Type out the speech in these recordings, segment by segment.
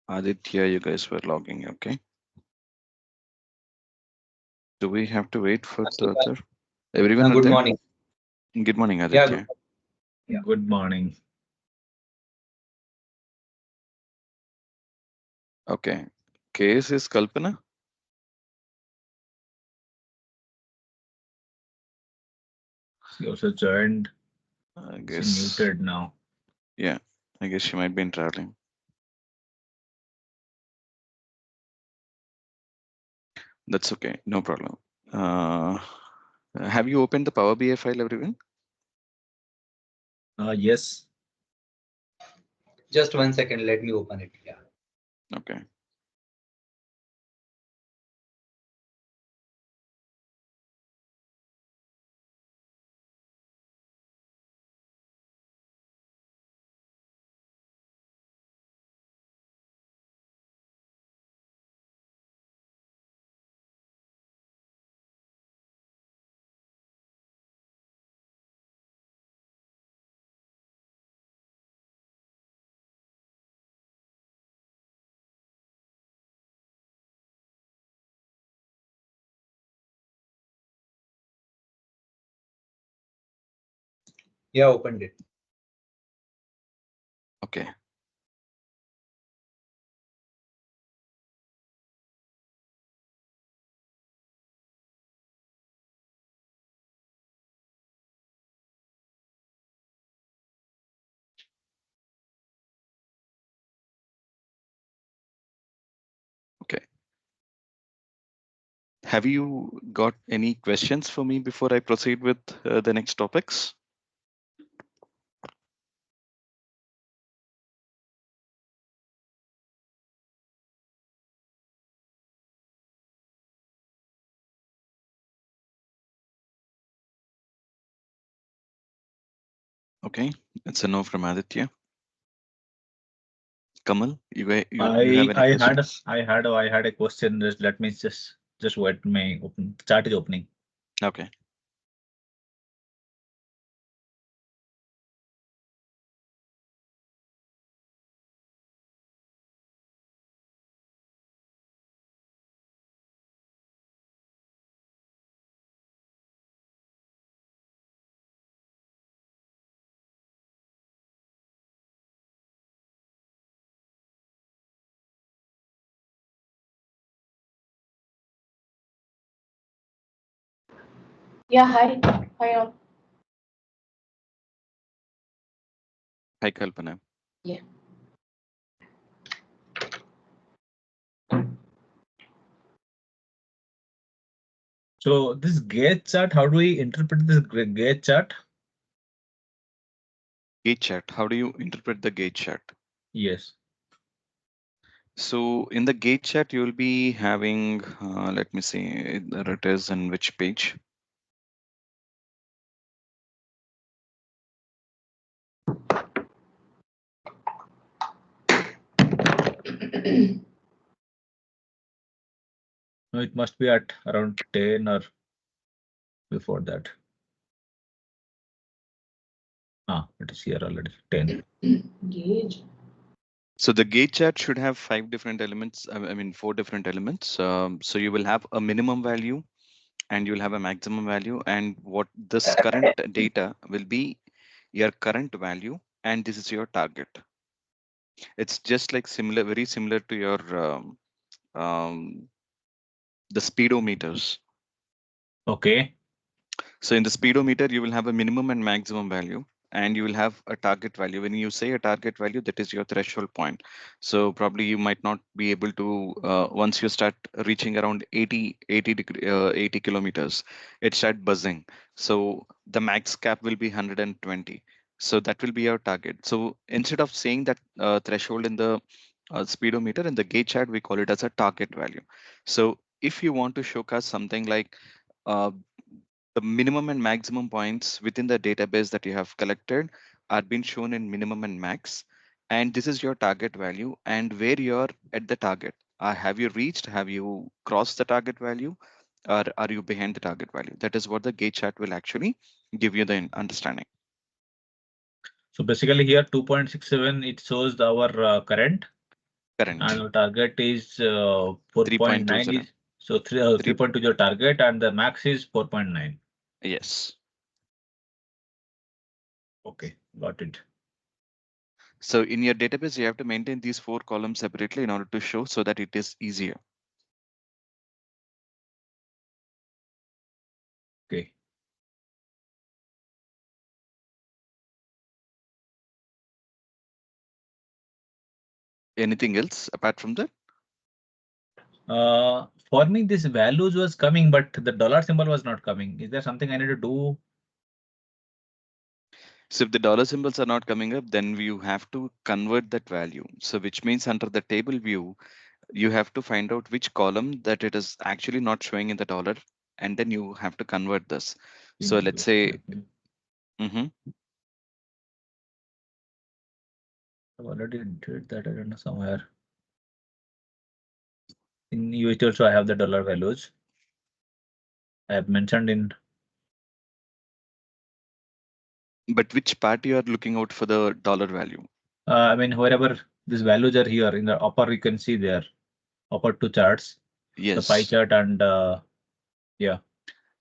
Aditya, you guys were logging, okay? Do we have to wait for the other? Everyone are Good there? morning. Good morning, Yeah, good. Aditya. Yeah. Good morning. Okay. Case is Kalpana. She also joined. I She guess, muted now. yeah, I guess she might be in traveling. That's okay, no problem. Have you opened the Power BI file, everyone? Yes. Just 1 second. Let me open it. Yeah. Okay. Yeah, opened it. Okay. Okay. Have you got any questions for me before I proceed with the next topics? Okay, it's a no from Aditya. Kamal, you have any questions? I had a question. Just let me just wait. My open chat is opening. Okay. Yeah, hi. Hi, all. Hi, Kalpana. Yeah. So this gauge chart, how do we interpret this gauge chart? Gauge chart. How do you interpret the gauge chart? Yes. So in the gauge chart, you will be having, let me see, there it is in which page. No, it must be at around 10 or before that. It is here already. 10. Gauge. So the gauge chart should have 5 different elements. I mean, 4 different elements. So you will have a minimum value and you'll have a maximum value. And what this current data will be your current value. And this is your target. It's just like similar, very similar to your um, the speedometers. Okay. So in the speedometer, you will have a minimum and maximum value, and you will have a target value. When you say a target value, that is your threshold point. So probably you might not be able to, once you start reaching around 80 kilometers, it start buzzing. So the max cap will be 120. So that will be your target. So instead of saying that threshold in the speedometer, in the gauge chart, we call it as a target value. So if you want to showcase something like uh, the minimum and maximum points within the database that you have collected are being shown in minimum and max. And this is your target value and where you're at the target. Have you reached, have you crossed the target value, or are you behind the target value? That is what the gauge chart will actually give you the understanding. So basically here 2.67, it shows our current. Current. Annual target is 4.9 3.20. is so 3. 3.2 your target and the max is 4.9. Yes. Okay, got it. So in your database, you have to maintain these 4 columns separately in order to show so that it is easier. Okay. Anything else apart from that? For me, this values was coming, but the dollar symbol was not coming. Is there something I need to do? So if the dollar symbols are not coming up, then you have to convert that value. So which means under the table view, you have to find out which column that it is actually not showing in the dollar, and then you have to convert this. So let's say, mhm. I've already did that. I don't know somewhere. In UH also, I have the dollar values. I have mentioned in. But which part you are looking out for the dollar value? I mean, wherever these values are here in the upper, you can see there upper two charts, the pie Yes. chart and yeah,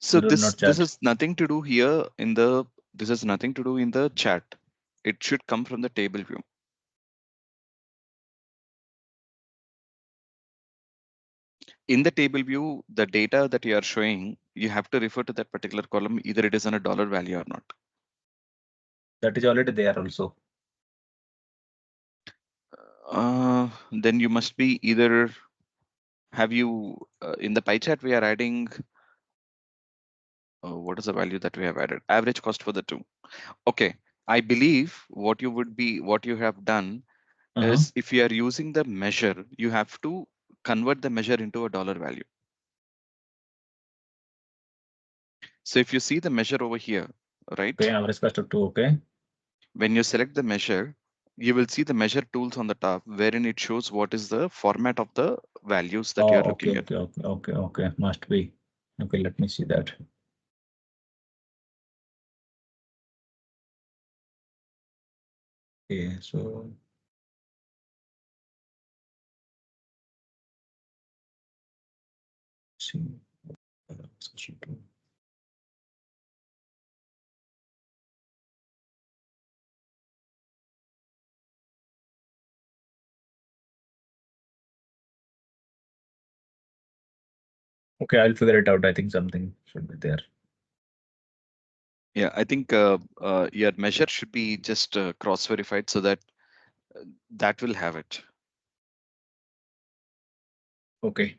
So not this chart. is nothing to do here in the, this is nothing to do in the chat. It should come from the table view. In the table view, the data that you are showing, you have to refer to that particular column, either it is on a dollar value or not. That is already there also. Then you must be either, have you, in the pie chart, we are adding, what is the value that we have added? Average cost for the two. Okay. I believe what you have done is if you are using the measure, you have to convert the measure into a dollar value. So if you see the measure over here, right? Okay, average cost of two. Okay. When you select the measure, you will see the measure tools on the top, wherein it shows what is the format of the values that you are Oh, okay, looking at. okay. Must be. Okay, let me see that. Okay, so. See. Okay, I'll figure it out. I think something should be there. Yeah, I think your measure should be just cross-verified so that that will have it. Okay.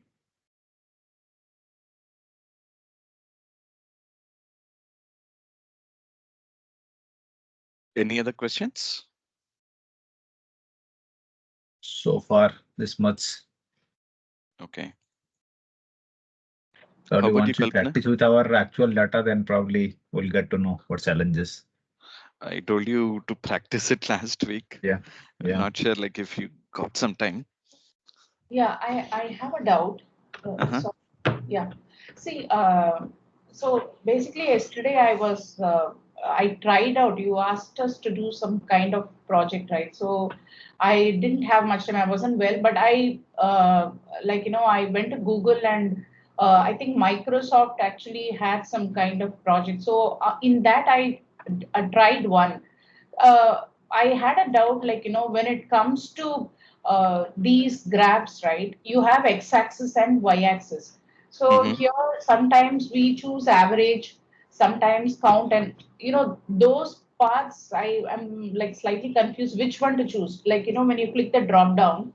Any other questions? So far, this much. Okay. How Probably about you, once we Kalpana? practice with our actual data, then probably we'll get to know what challenges. I told you to practice it last week. Yeah. I'm not sure like if you got some time. Yeah, I have a doubt. Uh-huh. So, yeah. See, so basically yesterday I tried out, you asked us to do some kind of project, right? So I didn't have much time. I wasn't well, but I went to Google and I think Microsoft actually had some kind of project. So in that I tried one. I had a doubt, when it comes to these graphs, right? You have x-axis and y-axis. So Mm-hmm. here, sometimes we choose average, sometimes count, and those parts I am like slightly confused which one to choose. When you click the drop down,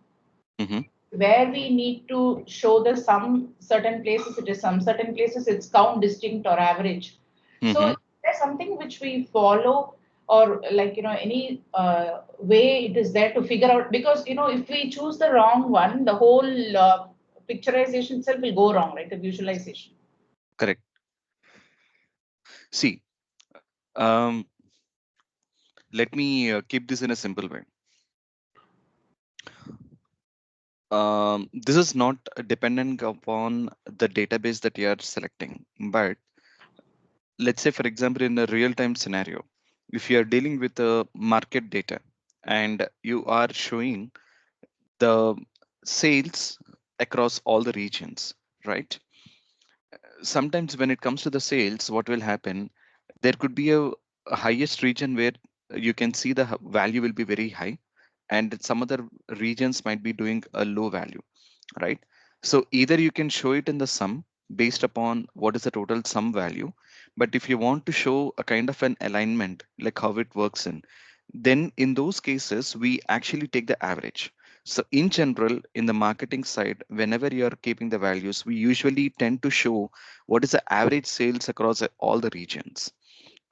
Mm-hmm. where we need to show the some certain places it is some certain places it's count distinct or average. So Mm-hmm. is there something which we follow, or any way it is there to figure out, because if we choose the wrong one, the whole picturization itself will go wrong, right? The visualization. Correct. See, um, let me keep this in a simple way. This is not dependent upon the database that you are selecting, but let's say, for example, in a real-time scenario, if you are dealing with the market data and you are showing the sales across all the regions, right? Sometimes when it comes to the sales, what will happen, there could be a highest region where you can see the value will be very high, and some other regions might be doing a low value, right? So either you can show it in the sum based upon what is the total sum value, but if you want to show a kind of an alignment, like how it works in, then in those cases we actually take the average. So in general, in the marketing side, whenever you are keeping the values, we usually tend to show what is the average sales across all the regions,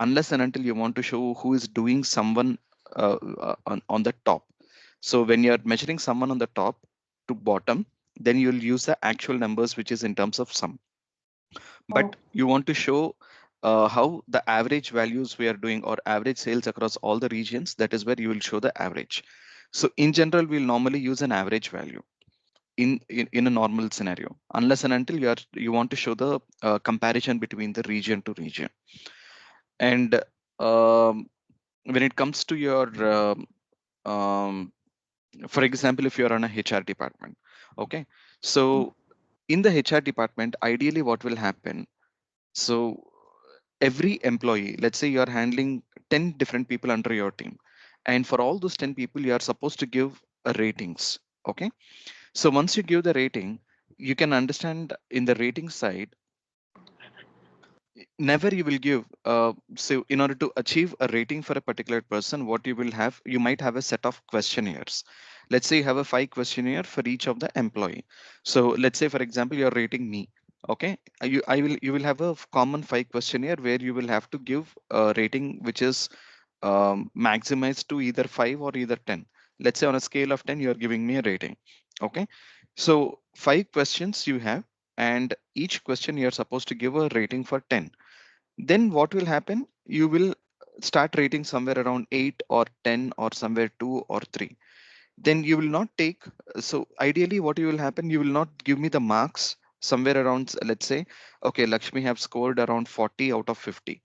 unless and until you want to show who is doing someone on the top. So when you're measuring someone on the top to bottom, then you'll use the actual numbers, which is in terms of sum. But Oh, you want to show how the average values we are doing or average sales across all the regions, that is where you will show the average. So in general, we'll normally use an average value in a normal scenario, unless and until you want to show the comparison between the region to region. And when it comes to your um, for example, if you're on a HR department, okay, so in the HR department, ideally what will happen, so every employee, let's say you are handling 10 different people under your team, and for all those 10 people you are supposed to give a ratings. Okay, so once you give the rating, you can understand in the rating side, never you will give so in order to achieve a rating for a particular person, what you will have, you might have a set of questionnaires. Let's say you have a 5 questionnaire for each of the employee. So let's say for example you're rating me. Okay, you will have a common 5 questionnaire where you will have to give a rating which is maximized to either 5 or either 10. Let's say on a scale of 10 you're giving me a rating. Okay, so 5 questions you have, and each question you're supposed to give a rating for 10. Then what will happen, you will start rating somewhere around 8 or 10 or somewhere 2 or 3. Then you will not take, so ideally what you will happen, you will not give me the marks somewhere around, let's say, okay, Lakshmi have scored around 40 out of 50.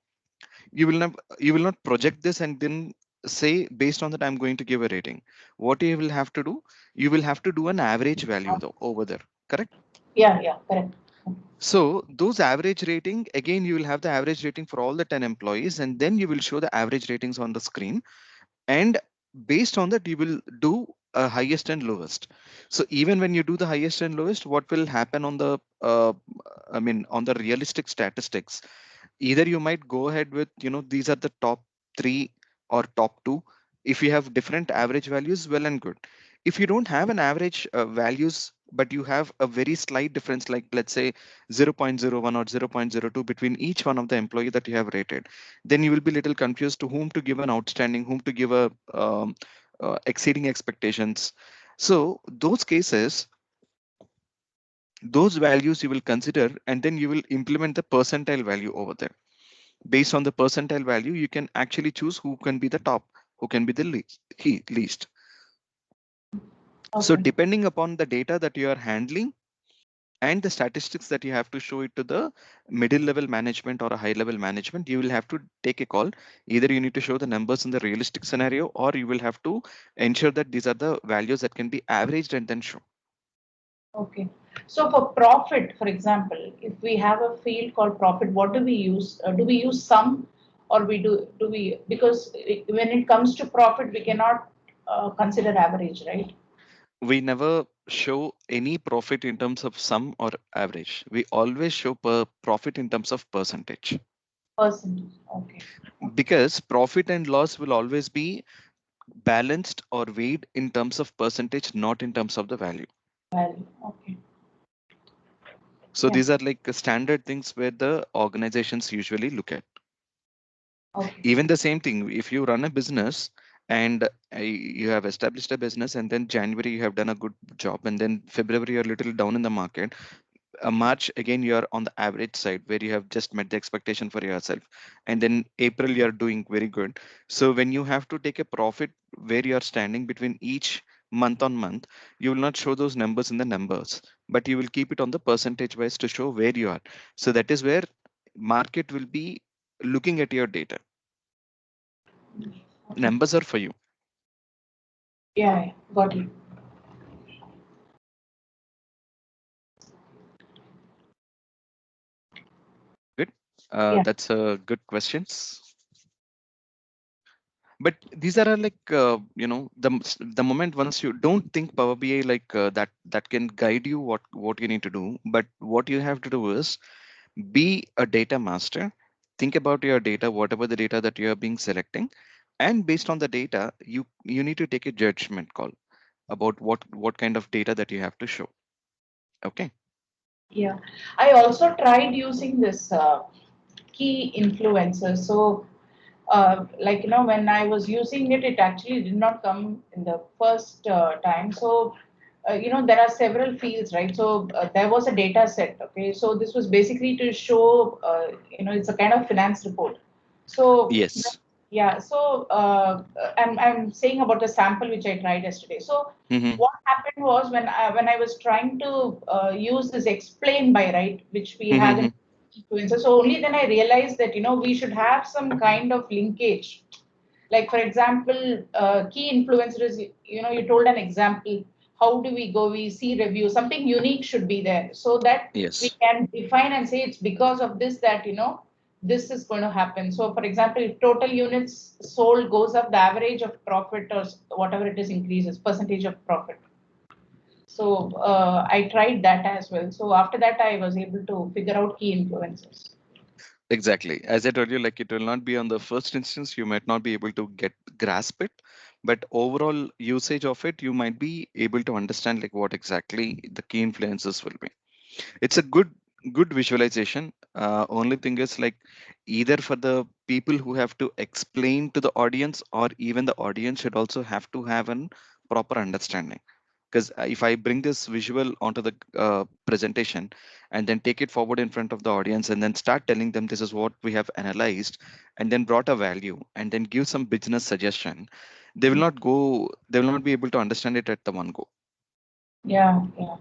You will not project this and then say based on that I'm going to give a rating. What you will have to do, you will have to do an average value though over there, correct? yeah, yeah, correct. So those average rating, again, you will have the average rating for all the 10 employees, and then you will show the average ratings on the screen. And based on that, you will do a highest and lowest. So even when you do the highest and lowest, what will happen on the, on the realistic statistics, either you might go ahead with, these are the top three or top two. If you have different average values, well and good. If you don't have an average values, but you have a very slight difference, like let's say 0.01 or 0.02 between each one of the employee that you have rated, then you will be little confused to whom to give an outstanding, whom to give a exceeding expectations. So those cases, those values you will consider, and then you will implement the percentile value over there. Based on the percentile value, you can actually choose who can be the top, who can be the least. So Okay. depending upon the data that you are handling and the statistics that you have to show it to the middle level management or a high level management, you will have to take a call. Either you need to show the numbers in the realistic scenario, or you will have to ensure that these are the values that can be averaged and then shown. Okay. So for profit, for example, if we have a field called profit, what do we use? Do we use sum, or do we, because when it comes to profit, we cannot consider average, right? We never show any profit in terms of sum or average. We always show profit in terms of percentage, Percentage. Okay. because profit and loss will always be balanced or weighed in terms of percentage, not in terms of the value. Value. Okay. So Yeah. these are like standard things where the organizations usually look at. Okay. Even the same thing, if you run a business and you have established a business, and then January you have done a good job, and then February you're a little down in the market, March again you're on the average side where you have just met the expectation for yourself, and then April you're doing very good. So when you have to take a profit where you are standing between each month on month, you will not show those numbers in the numbers, but you will keep it on the percentage wise to show where you are. So that is where market will be looking at your data. Okay. Numbers are for you. Yeah, yeah. Got it. Yeah. That's a good questions. But these are like the moment once you don't think Power BI like that can guide you what you need to do. But what you have to do is be a data master. Think about your data, whatever the data that you are being selecting, and based on the data, you need to take a judgment call about what kind of data that you have to show. Okay. Yeah. I also tried using this key influencers. So, like, when I was using it, it actually did not come in the first time. So, there are several fields, right? So, there was a data set. Okay. So, this was basically to show, it's a kind of finance report. So, Yes. yeah. So, I'm saying about the sample which I tried yesterday. So, Mm-hmm. what happened was when I was trying to use this explain by, right, which we have Mm-hmm. in influencer. So only then I realized that we should have some kind of linkage. Like for example, key influencers. You told an example. How do we go? We see review. Something unique should be there so that we Yes. can define and say it's because of this that this is going to happen. So for example, if total units sold goes up, the average of profit or whatever it is increases, percentage of profit. So I tried that as well. So after that, I was able to figure out key influencers. Exactly. As I told you, like it will not be on the first instance, you might not be able to get grasp it, but overall usage of it, you might be able to understand like what exactly the key influences will be. It's a good visualization. Only thing is like either for the people who have to explain to the audience, or even the audience should also have to have an proper understanding. Because if I bring this visual onto the presentation and then take it forward in front of the audience and then start telling them this is what we have analyzed and then brought a value and then give some business suggestion, they will not be able to understand it at the one go. Yeah, yeah.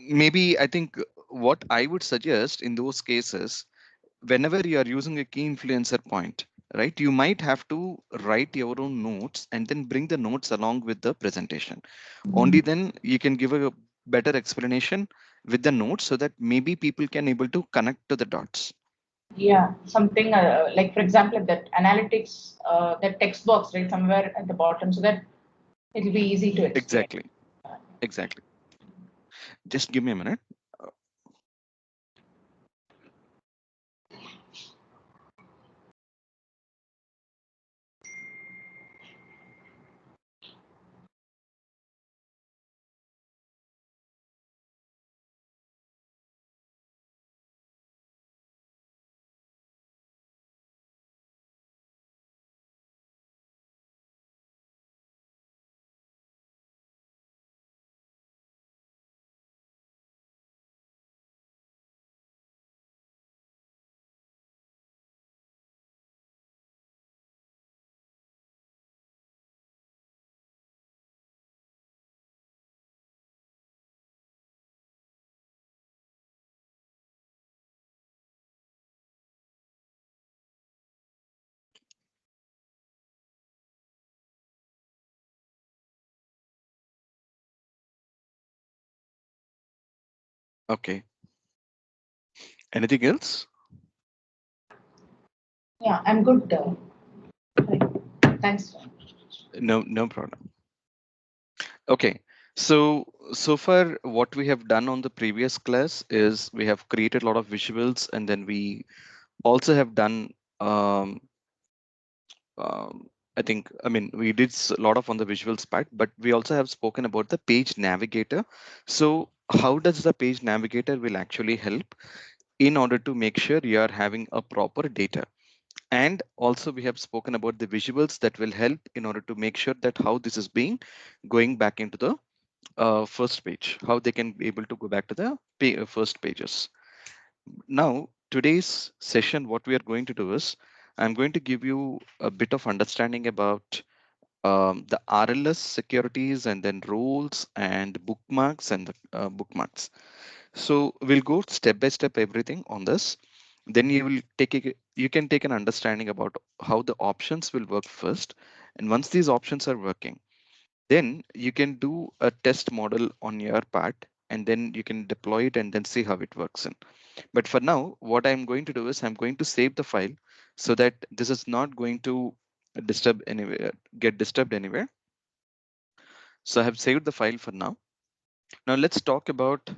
Maybe I think what I would suggest in those cases, whenever you are using a key influencer point, right, you might have to write your own notes and then bring the notes along with the presentation. Only Mhm. then you can give a better explanation with the notes so that maybe people can able to connect to the dots. Yeah, something like, for example, that analytics, that text box, right, somewhere at the bottom, so that it'll be easy to explain. Exactly. Exactly. Just give me a minute. Okay. Anything else? Yeah, I'm good. Right. Thanks. No, no problem. Okay. So far, what we have done on the previous class is we have created a lot of visuals, and then we also have done um, I think, I mean, we did a lot of on the visuals part, but we also have spoken about the page navigator. So how does the page navigator will actually help in order to make sure you are having a proper data? And also we have spoken about the visuals that will help in order to make sure that how this is being going back into the first page, how they can be able to go back to the first pages. Now, today's session, what we are going to do is I'm going to give you a bit of understanding about the RLS securities and then rules and bookmarks and the bookmarks. So we'll go step by step everything on this. Then you can take an understanding about how the options will work first. And once these options are working, then you can do a test model on your part and then you can deploy it and then see how it works in. But for now, what I'm going to do is I'm going to save the file so that this is not going to disturb anywhere, get disturbed anywhere. So I have saved the file for now. Now let's talk about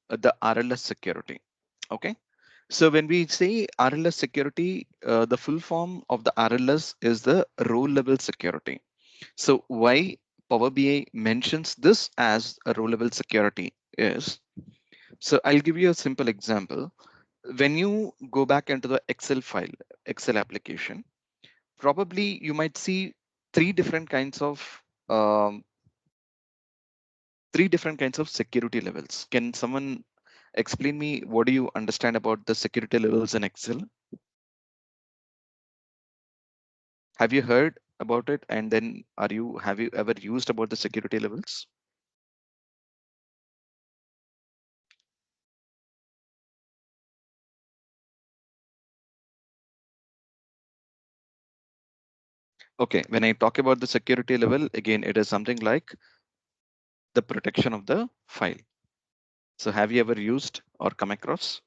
the RLS security. Okay. So when we say RLS security, the full form of the RLS is the row level security. So why Power BI mentions this as a row level security is, so I'll give you a simple example. When you go back into the Excel file, Excel application, probably you might see three different kinds of um, security levels. Can someone explain me what do you understand about the security levels in Excel? Have you heard about it? And then have you ever used about the security levels? Okay, when I talk about the security level, again, it is something like the protection of the file. So have you ever used or come across?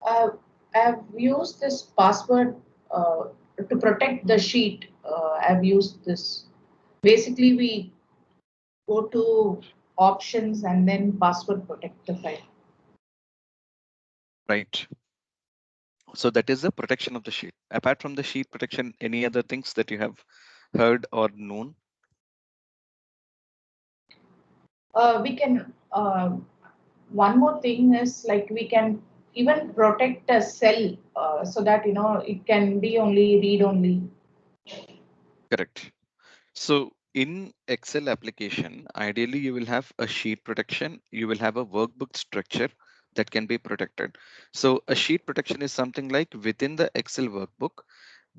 Uh, I've used this password to protect the sheet. I've used this. Basically, we go to options and then password protect the file. Right. So that is the protection of the sheet. Apart from the sheet protection, any other things that you have heard or known? We can, one more thing is like we can even protect a cell so that, it can be only read only. Correct. So in Excel application, ideally you will have a sheet protection. You will have a workbook structure that can be protected. So a sheet protection is something like within the Excel workbook,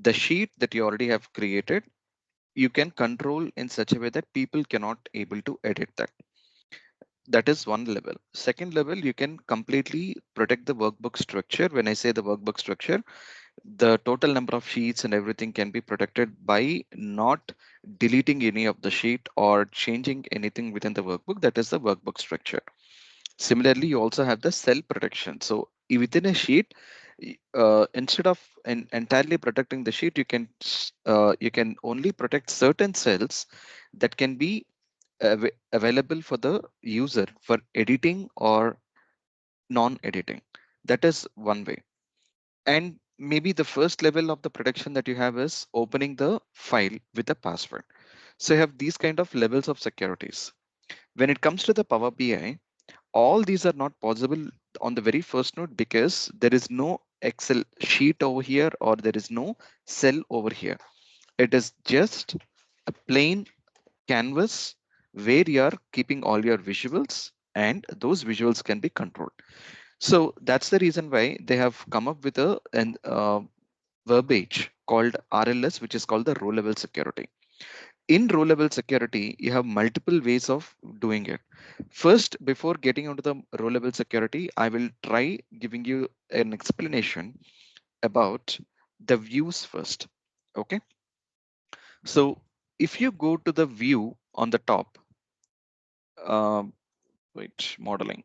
the sheet that you already have created, you can control in such a way that people cannot able to edit that. That is one level. Second level, you can completely protect the workbook structure. When I say the workbook structure, the total number of sheets and everything can be protected by not deleting any of the sheet or changing anything within the workbook. That is the workbook structure. Similarly, you also have the cell protection. So within a sheet, instead of entirely protecting the sheet, you can only protect certain cells that can be available for the user for editing or non-editing. That is one way. And maybe the first level of the protection that you have is opening the file with a password. So you have these kind of levels of securities. When it comes to the Power BI, all these are not possible on the very first note because there is no Excel sheet over here or there is no cell over here. It is just a plain canvas where you are keeping all your visuals and those visuals can be controlled. So that's the reason why they have come up with an verbiage called RLS, which is called the row level security. In row level security, you have multiple ways of doing it. First, before getting onto the row level security, I will try giving you an explanation about the views first. Okay. So if you go to the view on the top, um, wait, modeling.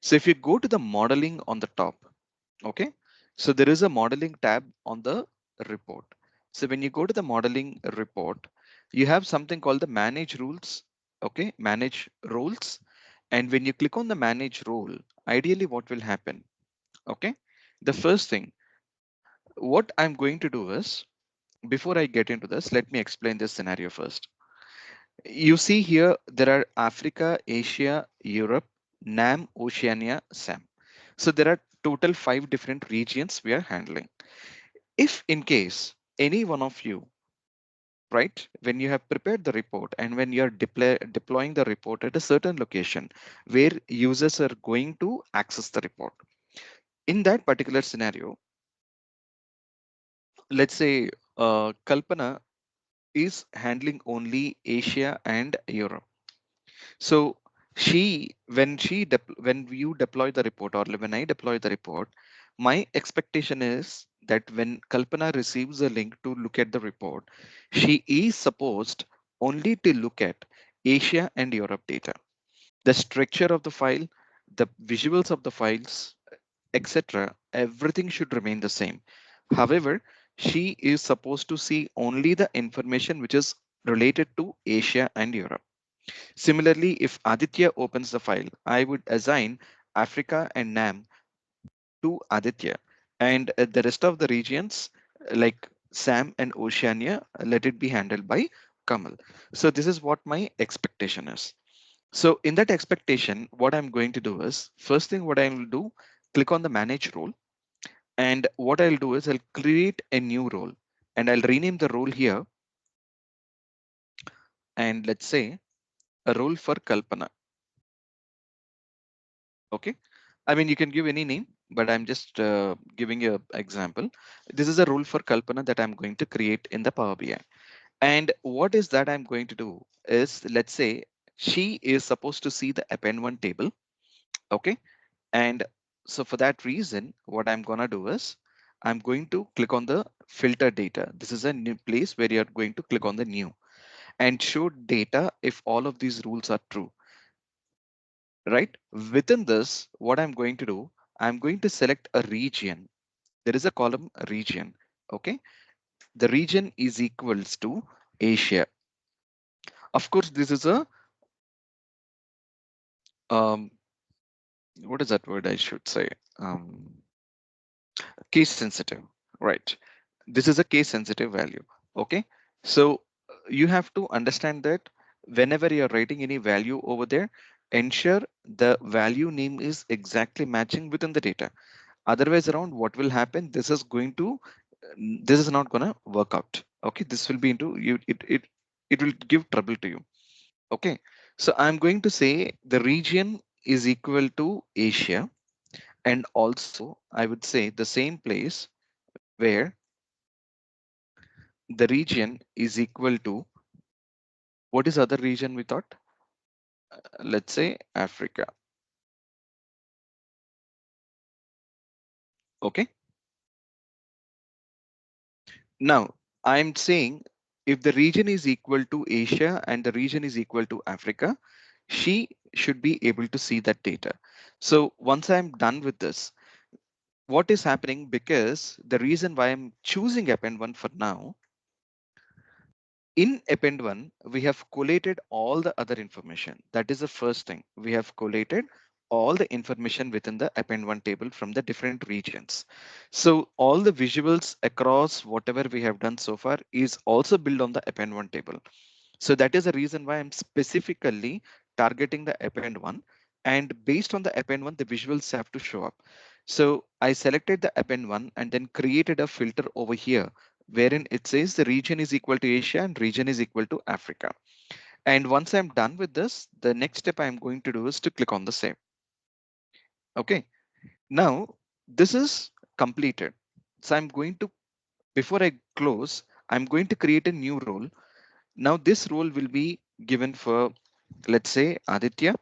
So if you go to the modeling on the top, okay, so there is a modeling tab on the report. So when you go to the modeling report, you have something called the manage rules. Okay, manage roles. And when you click on the manage role, ideally what will happen? Okay, the first thing, what I'm going to do is, before I get into this, let me explain this scenario first. You see here, there are Africa, Asia, Europe, NAM, Oceania, SAM. So there are total 5 different regions we are handling. If in case any one of you, right, when you have prepared the report and when you're deploying the report at a certain location where users are going to access the report, in that particular scenario, let's say Kalpana is handling only Asia and Europe. So when you deploy the report or when I deploy the report, my expectation is that when Kalpana receives a link to look at the report, she is supposed only to look at Asia and Europe data. the structure of the file, the visuals of the files, etc. Everything should remain the same. However, she is supposed to see only the information which is related to Asia and Europe. Similarly, if Aditya opens the file, I would assign Africa and NAM to Aditya, and the rest of the regions like Sam and Oceania, let it be handled by Kamal. So this is what my expectation is. So in that expectation, what I'm going to do is, first thing what I will do, click on the manage role. And what I'll do is I'll create a new role and I'll rename the role here. And let's say a role for Kalpana. Okay. I mean, you can give any name, but I'm just giving you an example. This is a role for Kalpana that I'm going to create in the Power BI. And what is that I'm going to do is, let's say she is supposed to see the append one table. Okay. And so for that reason, what I'm going to do is I'm going to click on the filter data. This is a new place where you're going to click on the new and show data if all of these rules are true, right? Within this, what I'm going to do, I'm going to select a region. There is a column region. Okay. The region is equals to Asia. Of course, this is a, um, what is that word I should say? Case sensitive, right? This is a case sensitive value. Okay. So you have to understand that whenever you're writing any value over there, ensure the value name is exactly matching within the data. Otherwise around, what will happen, this is going to, this is not gonna work out. Okay, this will be into you, it will give trouble to you. Okay, so I'm going to say the region is equal to Asia, and also I would say the same place where the region is equal to, what is other region we thought? Let's say Africa. Okay. Now I'm saying if the region is equal to Asia and the region is equal to Africa, she should be able to see that data. So once I'm done with this, what is happening, because the reason why I'm choosing append one for now, in append one, we have collated all the other information. That is the first thing. We have collated all the information within the append one table from the different regions. So all the visuals across whatever we have done so far is also built on the append one table. So that is the reason why I'm specifically targeting the append one, and based on the append one, the visuals have to show up. So I selected the append one and then created a filter over here wherein it says the region is equal to Asia and region is equal to Africa. And once I'm done with this, the next step I'm going to do is to click on the save. Okay, now this is completed. So I'm going to, before I close, I'm going to create a new role. Now this role will be given for, let's say, Aditya.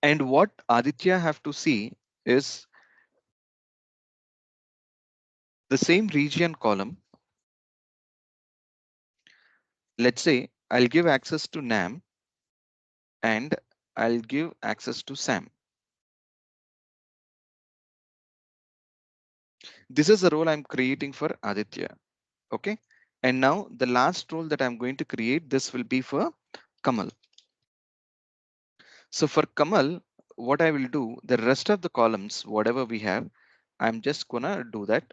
And what Aditya have to see is the same region column. Let's say I'll give access to Nam and I'll give access to Sam. This is the role I'm creating for Aditya. Okay. And now the last role that I'm going to create, this will be for Kamal. So for Kamal, what I will do, the rest of the columns, whatever we have, I'm just gonna do that.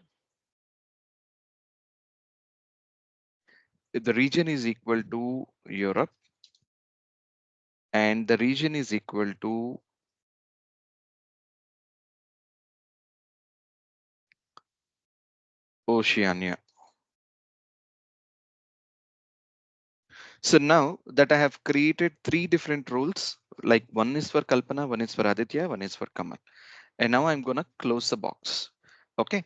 If the region is equal to Europe and the region is equal to Oceania. So now that I have created three different roles, like one is for Kalpana, one is for Aditya, one is for Kamal. And now I'm gonna close the box. Okay.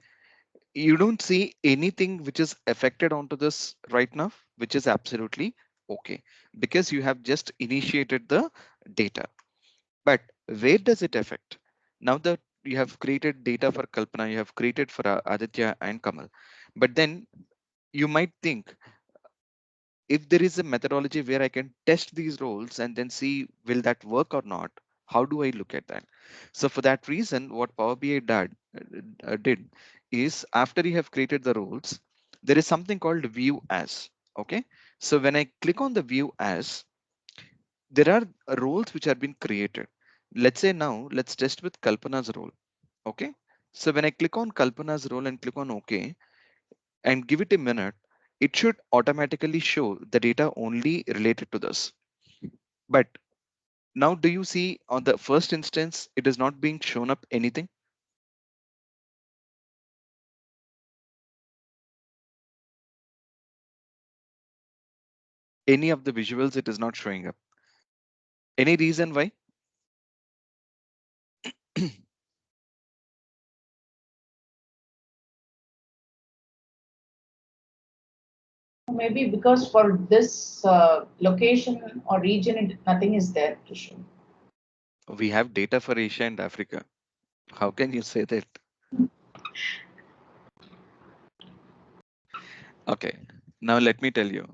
You don't see anything which is affected onto this right now, which is absolutely okay, because you have just initiated the data. But where does it affect? Now that you have created data for Kalpana, you have created for Aditya and Kamal, but then you might think, if there is a methodology where I can test these roles and then see will that work or not, how do I look at that? So for that reason, what Power BI did is after you have created the roles, there is something called view as. Okay. So when I click on the view as, there are roles which have been created. Let's say now, let's test with Kalpana's role. Okay. So when I click on Kalpana's role and click on OK and give it a minute, it should automatically show the data only related to this. But now do you see on the first instance, it is not being shown up anything? Any of the visuals, it is not showing up. Any reason why? Maybe because for this location or region, nothing is there to show. We have data for Asia and Africa. How can you say that? Okay, now let me tell you.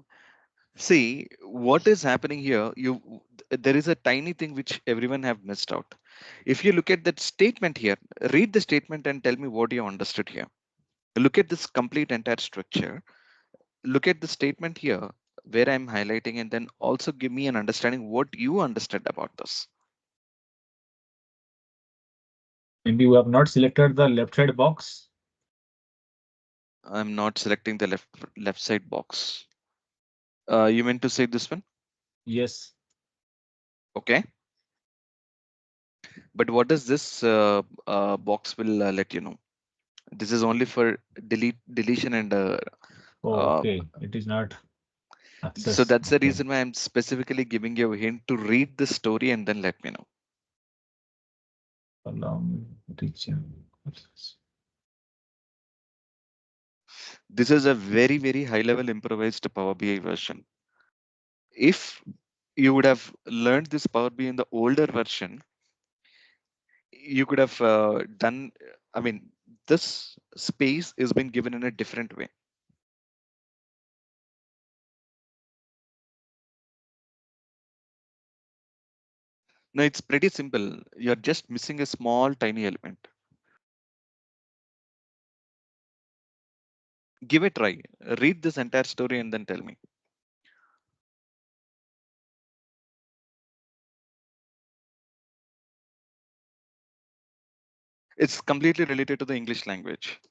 See, what is happening here, there is a tiny thing which everyone have missed out. If you look at that statement here, read the statement and tell me what you understood here. Look at this complete entire structure. Look at the statement here where I'm highlighting, and then also give me an understanding what you understood about this. Maybe we have not selected the left side box. I'm not selecting the left side box. You meant to say this one? Yes. Okay. But what does this box will let you know? This is only for deletion and Okay, it is not so access. that's the Okay. reason why I'm specifically giving you a hint to read the story and then let me know. This is a very, very high level improvised Power BI version. If you would have learned this Power BI in the older version, you could have done, I mean, this space is been given in a different way. Now it's pretty simple. You're just missing a small tiny element. Give it a try. Read this entire story and then tell me. It's completely related to the English language.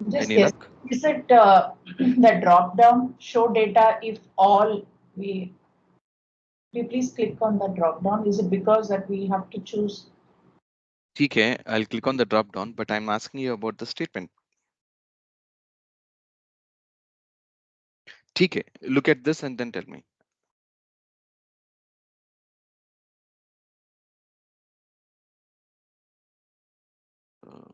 Just Any guess. luck? Is it the drop down show data if all we? Will you please click on the drop down? Is it because that we have to choose? TK, I'll click on the drop down, but I'm asking you about the statement. TK, look at this and then tell me. Uh,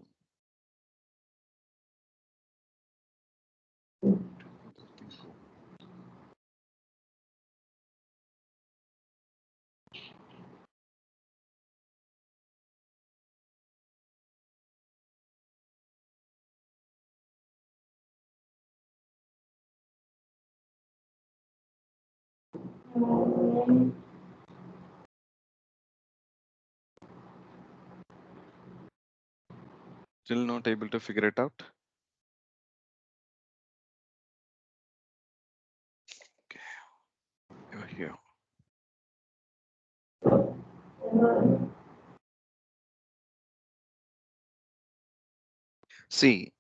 this thing go? Still not able to figure it out. Okay, you're here. See,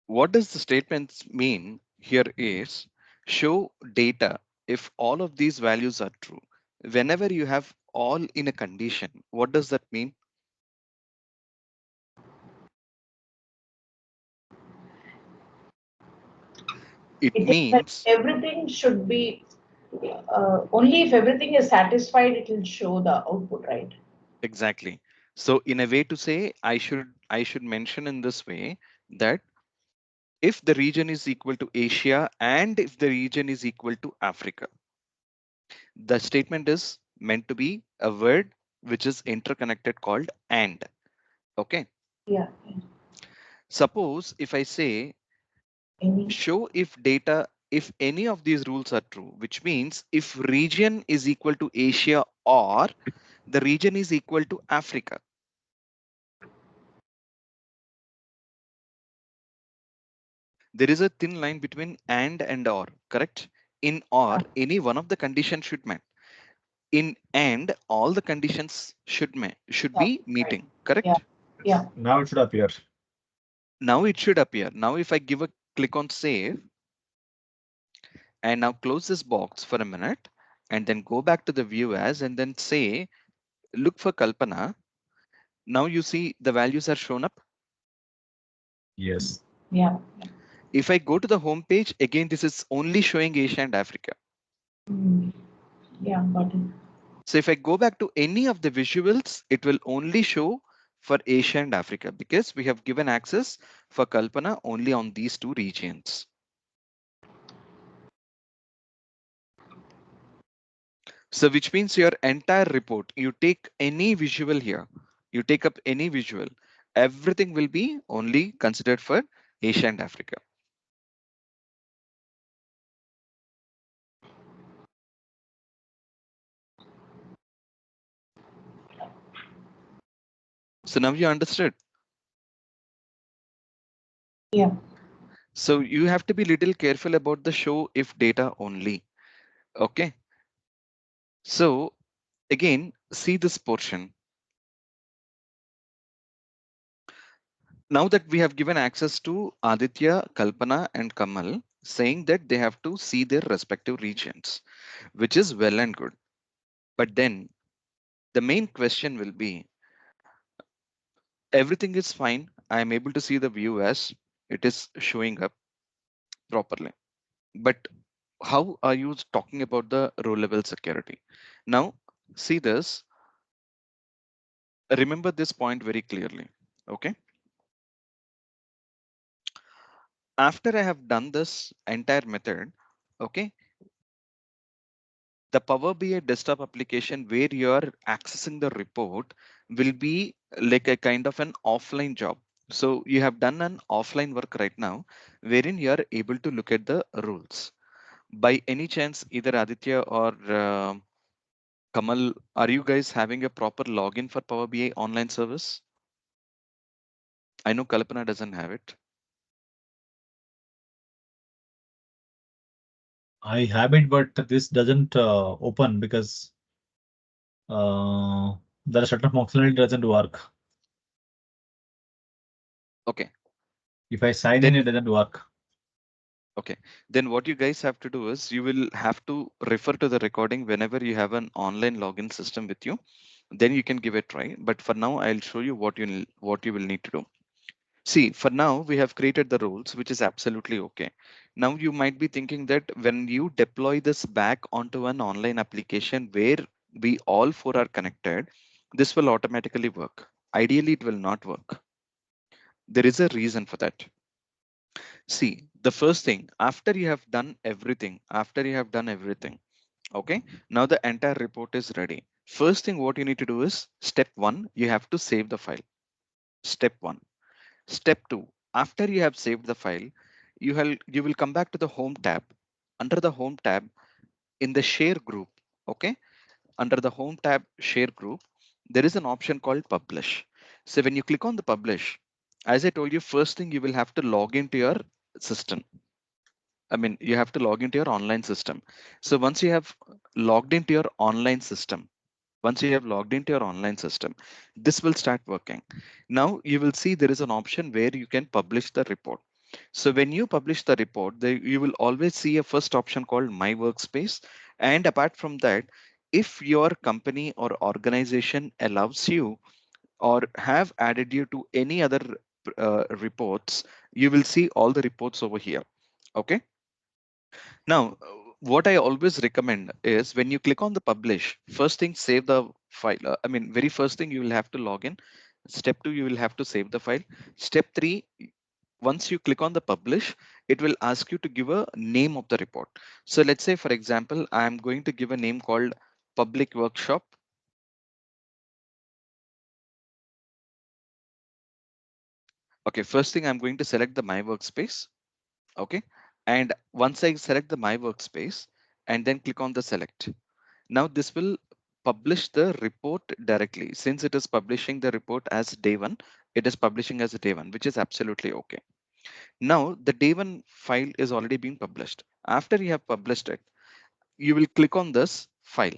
what does the statements mean here is show data if all of these values are true. Whenever you have all in a condition, what does that mean? It It is that means everything should be only if everything is satisfied, it will show the output, right? exactly. So in a way to say, I should mention in this way that if the region is equal to Asia and if the region is equal to Africa, the statement is meant to be a word which is interconnected called and. Okay. Yeah. Suppose if I say Any. show if data, if any of these rules are true, which means if region is equal to Asia or the region is equal to Africa. There is a thin line between and or, correct? In or, any one of the conditions should met. In and, all the conditions should Yeah. be Right. meeting, Yeah. correct? Yeah. Now it should appear. Now it should appear. Now if I give a click on save and now close this box for a minute and then go back to the view as and then say look for Kalpana. Now you see the values are shown up. Yes. Yeah. If I go to the home page again, this is only showing Asia and Africa. Mm. Yeah, got it. So if I go back to any of the visuals, it will only show for Asia and Africa because we have given access for Kalpana only on these two regions. So which means your entire report, you take any visual here, you take up any visual, everything will be only considered for Asia and Africa. So now you understood. Yeah. So you have to be little careful about the show if data only. Okay. So again, see this portion. Now that we have given access to Aditya, Kalpana and Kamal saying that they have to see their respective regions, which is well and good. But then the main question will be, everything is fine. I am able to see the view as it is showing up properly. But how are you talking about the row level security? Now, see this, remember this point very clearly. Okay. After I have done this entire method, okay, the Power BI desktop application where you are accessing the report will be like a kind of an offline job. So you have done an offline work right now, wherein you are able to look at the rules. By any chance, either Aditya or Kamal, are you guys having a proper login for Power BI online service? I know Kalpana doesn't have it. I have it, but this doesn't open because there are certain functionality doesn't work. Okay, If I sign in, then it doesn't work. okay, then what you guys have to do is you will have to refer to the recording whenever you have an online login system with you. Then you can give it a try. But for now, I'll show you what you will need to do. See, for now, we have created the rules, which is absolutely okay. Now you might be thinking that when you deploy this back onto an online application where we all four are connected, this will automatically work. Ideally, it will not work. There is a reason for that. See, the first thing, after you have done everything, okay, now the entire report is ready. First thing what you need to do is step one, you have to save the file. Step one. Step two, after you have saved the file, you will come back to the home tab. Under the home tab in the share group, okay, under the home tab share group, there is an option called publish. So when you click on the publish, as I told you, first thing you will have to log into your system. I mean, you have to log into your online system. So once you have logged into your online system, once you have logged into your online system, this will start working. Now you will see there is an option where you can publish the report. So when you publish the report, you will always see a first option called My Workspace. And apart from that, if your company or organization allows you or have added you to any other reports, you will see all the reports over here. Okay. Now, what I always recommend is when you click on the publish, first thing, save the file. I mean, very first thing you will have to log in. Step 2, you will have to save the file. Step 3, once you click on the publish, it will ask you to give a name of the report. So let's say, for example, I'm going to give a name called public workshop. Okay, first thing I'm going to select the my workspace. Okay, and once I select the my workspace and then click on the select, now this will publish the report directly. Since it is publishing the report as day one, it is publishing as a day one, which is absolutely okay. Now the day one file is already being published. After you have published it, you will click on this file.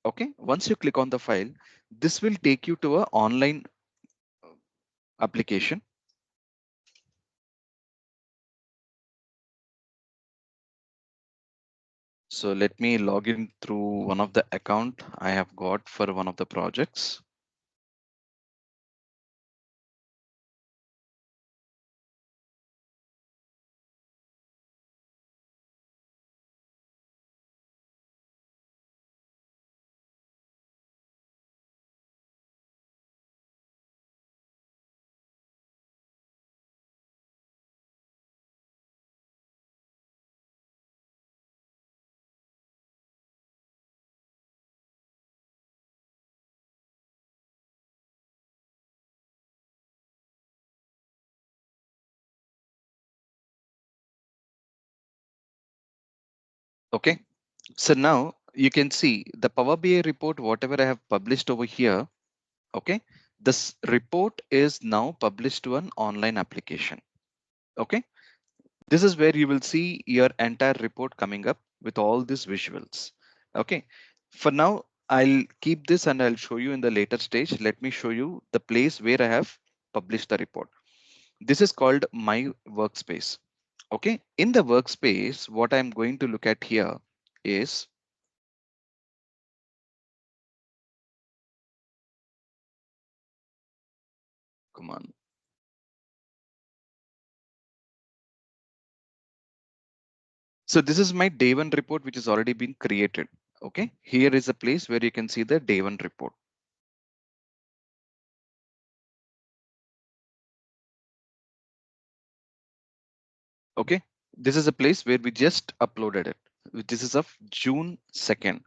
Okay, once you click on the file, this will take you to an online application. So let me log in through one of the account I have got for one of the projects. Okay, so now you can see the Power BI report, whatever I have published over here. Okay, this report is now published to an online application. Okay, this is where you will see your entire report coming up with all these visuals. Okay, for now, I'll keep this and I'll show you in the later stage. Let me show you the place where I have published the report. This is called my workspace. Okay, in the workspace, what I'm going to look at here is, come on. So this is my day one report, which has already been created. Okay, here is a place where you can see the day one report. Okay, this is a place where we just uploaded it. This is of June 2nd.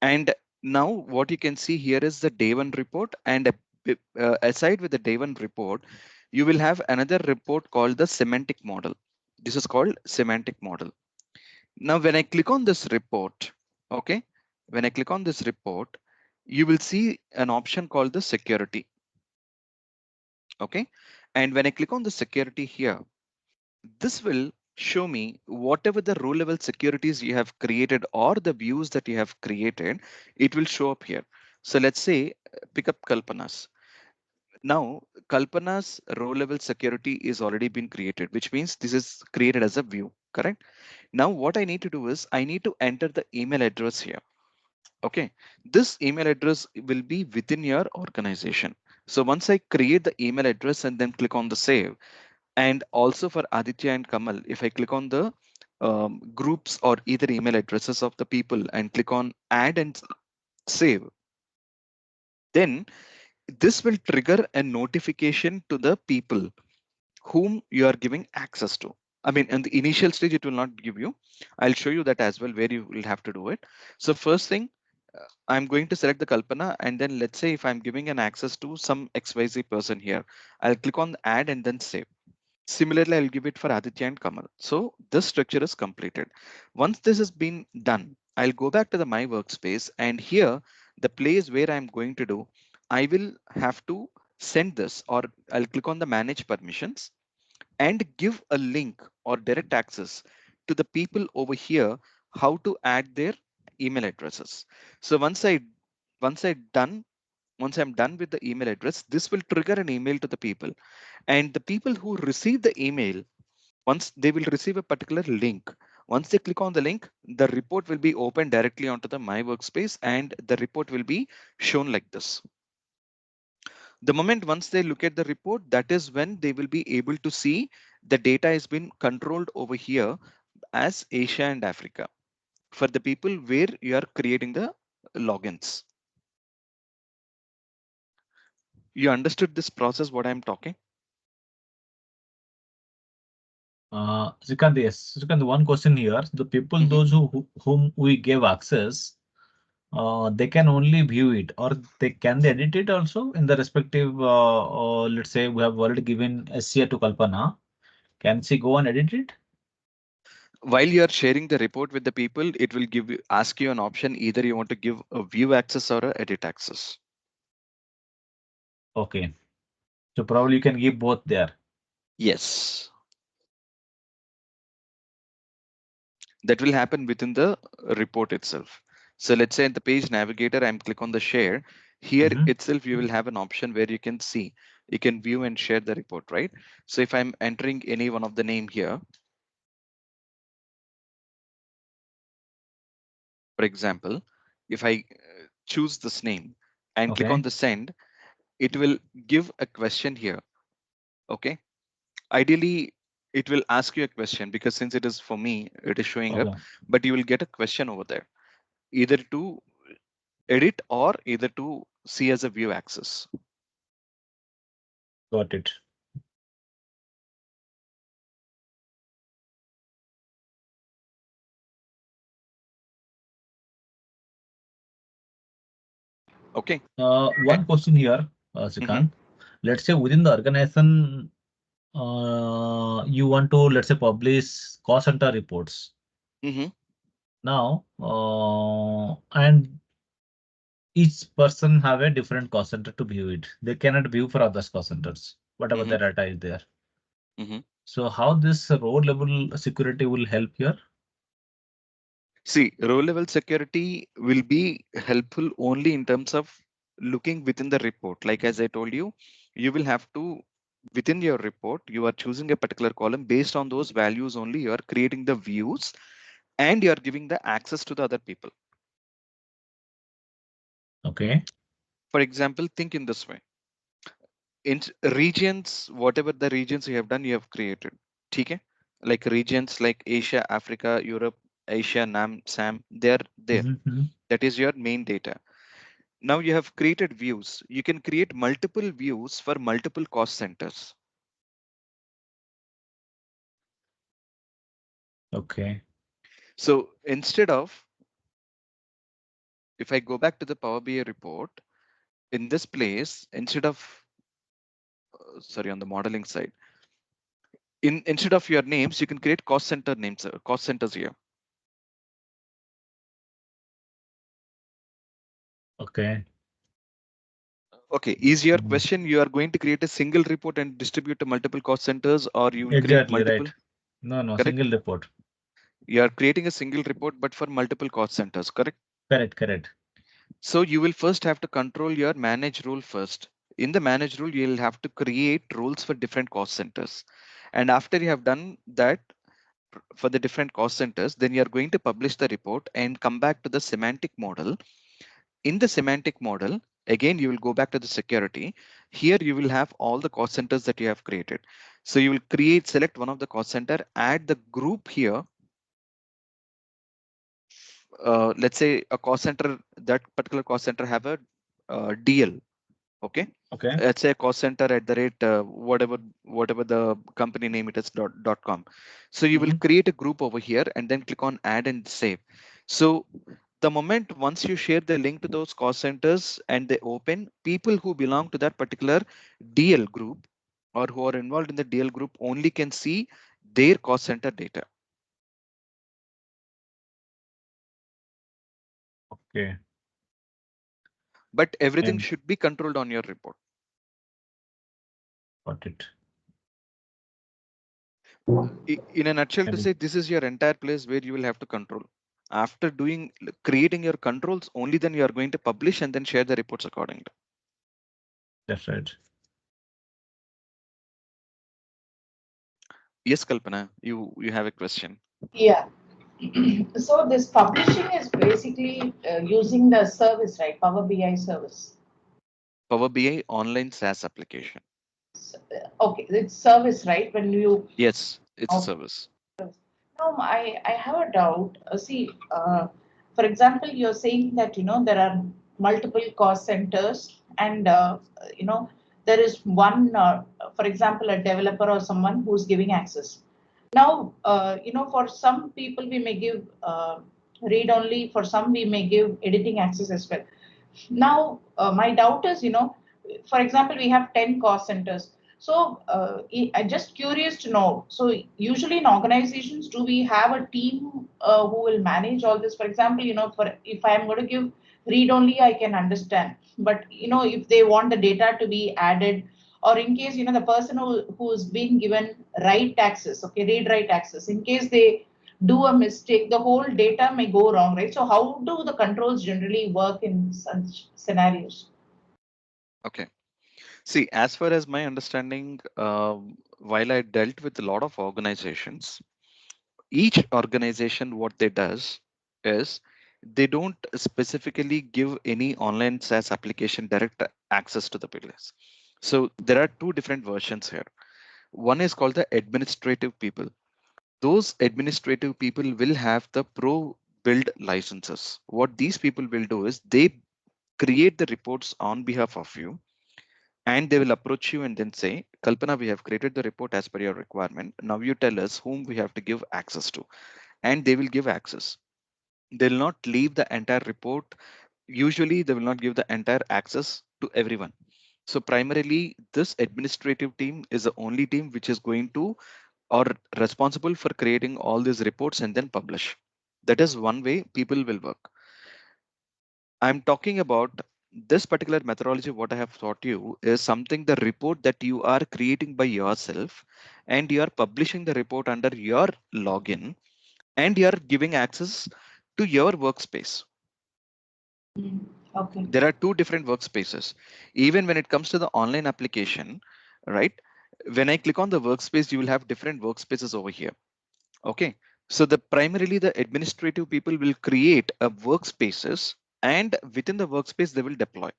And now what you can see here is the day one report, and aside with the day one report, you will have another report called the semantic model. This is called semantic model. Now, when I click on this report, okay, when I click on this report, you will see an option called the security. Okay, and when I click on the security here, this will show me whatever the row level securities you have created or the views that you have created, it will show up here. So let's say pick up Kalpana's. Now Kalpana's row level security is already been created, which means this is created as a view, correct? Now what I need to do is I need to enter the email address here. Okay, this email address will be within your organization. So once I create the email address and then click on the save, and also for Aditya and Kamal, if I click on the groups or either email addresses of the people and click on add and save, then this will trigger a notification to the people whom you are giving access to. I mean, in the initial stage, it will not give you. I'll show you that as well, where you will have to do it. So first thing, I'm going to select the Kalpana, and then let's say if I'm giving an access to some XYZ person here, I'll click on add and then save. Similarly, I'll give it for Aditya and Kamal. So this structure is completed. Once this has been done, I'll go back to the my workspace, and here, the place where I'm going to do, I will have to send this, or I'll click on the manage permissions and give a link or direct access to the people over here how to add their email addresses. So once I'm done with the email address, this will trigger an email to the people, and the people who receive the email, once they will receive a particular link. Once they click on the link, the report will be opened directly onto the my workspace, and the report will be shown like this. The moment once they look at the report, that is when they will be able to see the data has been controlled over here as Asia and Africa for the people where you are creating the logins. You understood this process, what I'm talking? Srikant, yes. Srikant, one question here. The people, Mhm. those whom we gave access, they can only view it, or they edit it also in the respective, let's say we have already given SCA to Kalpana. Can she go and edit it? While you are sharing the report with the people, it will ask you an option, either you want to give a view access or a edit access. Okay. So probably you can give both there. Yes. That will happen within the report itself. So let's say in the page navigator, I'm click on the share. Here Mhm. itself, you will have an option where you can see, you can view and share the report, right? So if I'm entering any one of the name here, for example, if I choose this name and click on Okay. the send, it will give a question here. Okay. Ideally, it will ask you a question because since it is for me, it is showing up, Okay. but you will get a question over there, either to edit or either to see as a view access. Got it. Okay. One question here, Mm-hmm, Srikant. Let's say within the organization, you want to, let's say, publish cost center reports. mm-hmm, Now, and each person have a different cost center to view it. They cannot view for others cost centers, whatever mm-hmm, the data is there. mm-hmm. So how this row level security will help here? See, row level security will be helpful only in terms of looking within the report. Like as I told you, you will have to, within your report, you are choosing a particular column based on those values only. You are creating the views and you are giving the access to the other people. Okay. For example, think in this way. In regions, whatever the regions you have done, you have created. Okay? Like regions like Asia, Africa, Europe, Asia, Nam, Sam, they're there. Mhm. That is your main data. Now you have created views. You can create multiple views for multiple cost centers. Okay. So instead of, if I go back to the Power BI report, in this place, instead of, sorry, on the modeling side, instead of your names, you can create cost center names, cost centers here. Okay. Okay, is your Mhm. question, you are going to create a single report and distribute to multiple cost centers, or you will create Exactly multiple? right. No, no, Correct. single report. You are creating a single report, but for multiple cost centers, correct? Correct, correct. So you will first have to control your manage rule first. In the manage rule, you'll have to create rules for different cost centers. And after you have done that for the different cost centers, then you're going to publish the report and come back to the semantic model. In the semantic model, again, you will go back to the security. Here you will have all the cost centers that you have created. So you will select one of the cost center, add the group here. Let's say a cost center, that particular cost center have a DL. Okay. Okay. Let's say cost center at the rate whatever the company name it is .com. So you will Mhm. create a group over here and then click on add and save. So the moment once you share the link to those cost centers and they open, people who belong to that particular DL group or who are involved in the DL group only can see their cost center data, Okay. but everything And should be controlled on your report. got it. In a nutshell, to And say, this is your entire place where you will have to control. After creating your controls, only then you are going to publish and then share the reports accordingly. that's right. Yes, Kalpana, you have a question. Yeah. So this publishing is basically using the service, right? Power BI service. Power BI online SaaS application. Okay, it's service, right? When you, Yes, it's a okay. service. Now, I have a doubt. For example, you're saying that, there are multiple cost centers and, you know, there is one, for example, a developer or someone who's giving access. Now, for some people we may give read only, for some we may give editing access as well. Now, my doubt is, for example, we have 10 cost centers. So I'm just curious to know. So usually in organizations, do we have a team who will manage all this? For example, for if I'm going to give read only, I can understand. But if they want the data to be added, or in case the person who's been given write access, okay, read write access, in case they do a mistake, the whole data may go wrong, right? So how do the controls generally work in such scenarios? Okay. See, as far as my understanding, while I dealt with a lot of organizations, each organization, what they does is they don't specifically give any online SaaS application direct access to the business. So there are two different versions here. One is called the administrative people. Those administrative people will have the pro build licenses. What these people will do is they create the reports on behalf of you, and they will approach you and then say, Kalpana, we have created the report as per your requirement. Now you tell us whom we have to give access to, and they will give access. They'll not leave the entire report. Usually they will not give the entire access to everyone. So primarily this administrative team is the only team which is going to or responsible for creating all these reports and then publish. That is one way people will work. I'm talking about this particular methodology. What I have taught you is something, the report that you are creating by yourself, and you are publishing the report under your login, and you are giving access to your workspace. Okay. There are two different workspaces. Even when it comes to the online application, right? When I click on the workspace, you will have different workspaces over here. Okay. So the primarily the administrative people will create a workspaces, and within the workspace they will deploy.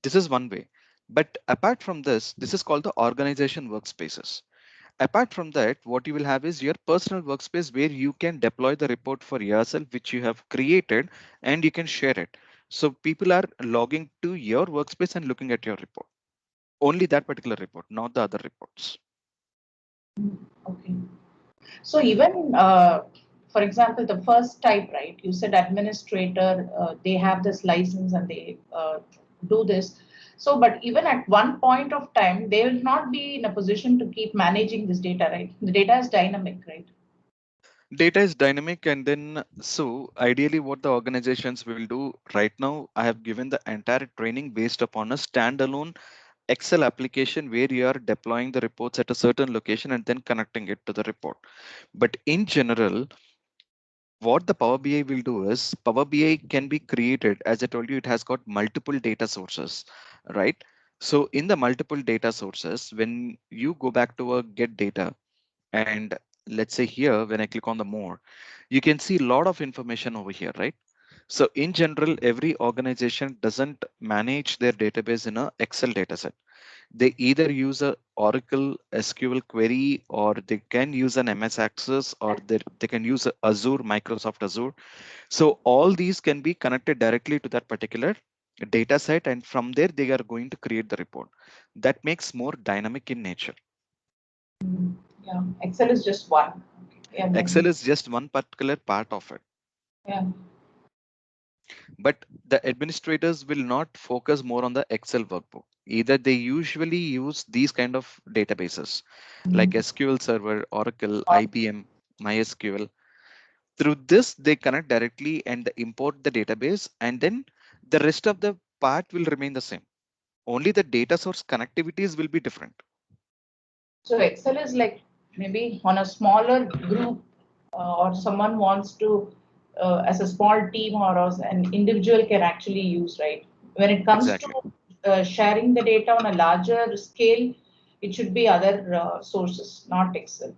This is one way. But apart from this, this is called the organization workspaces. Apart from that, what you will have is your personal workspace where you can deploy the report for yourself, which you have created, and you can share it. So people are logging to your workspace and looking at your report. Only that particular report, not the other reports. Okay. So even, for example, the first type, right? You said administrator, they have this license and they do this. So, but even at one point of time, they will not be in a position to keep managing this data, right? The data is dynamic, right? Data is dynamic, and then so ideally what the organizations will do right now, I have given the entire training based upon a standalone Excel application where you are deploying the reports at a certain location and then connecting it to the report. But in general, what the Power BI will do is Power BI can be created, as I told you, it has got multiple data sources, right? So in the multiple data sources, when you go back to a get data, and let's say here, when I click on the more, you can see a lot of information over here, right? So in general, every organization doesn't manage their database in a Excel dataset. They either use a Oracle SQL query, or they can use an MS Access, or they can use a Azure, Microsoft Azure. So all these can be connected directly to that particular data set, and from there they are going to create the report. That makes more dynamic in nature. Yeah, Excel is just one. Okay. Yeah, Excel is just one particular part of it. yeah. But the administrators will not focus more on the Excel workbook. Either they usually use these kind of databases like SQL Server, Oracle, IBM, MySQL. Through this, they connect directly and they import the database, and then the rest of the part will remain the same. Only the data source connectivities will be different. So Excel is like maybe on a smaller group, or someone wants to, as a small team or as an individual can actually use, right? When it comes to Exactly. sharing the data on a larger scale, it should be other sources, not Excel.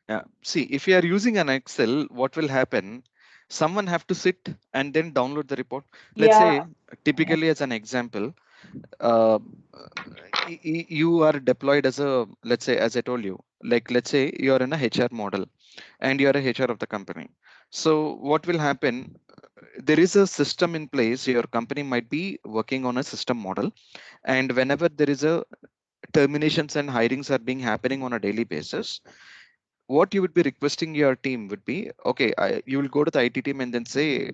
Yeah. See, if you are using an Excel, what will happen? Someone have to sit and then download the report. Let's Yeah. say, typically as an example, uh, you are deployed as a, let's say, as I told you, like let's say you are in a HR model and you are a HR of the company. So what will happen? There is a system in place. Your company might be working on a system model, and whenever there is a terminations and hirings are being happening on a daily basis, what you would be requesting your team would be, okay, you will go to the IT team and then say,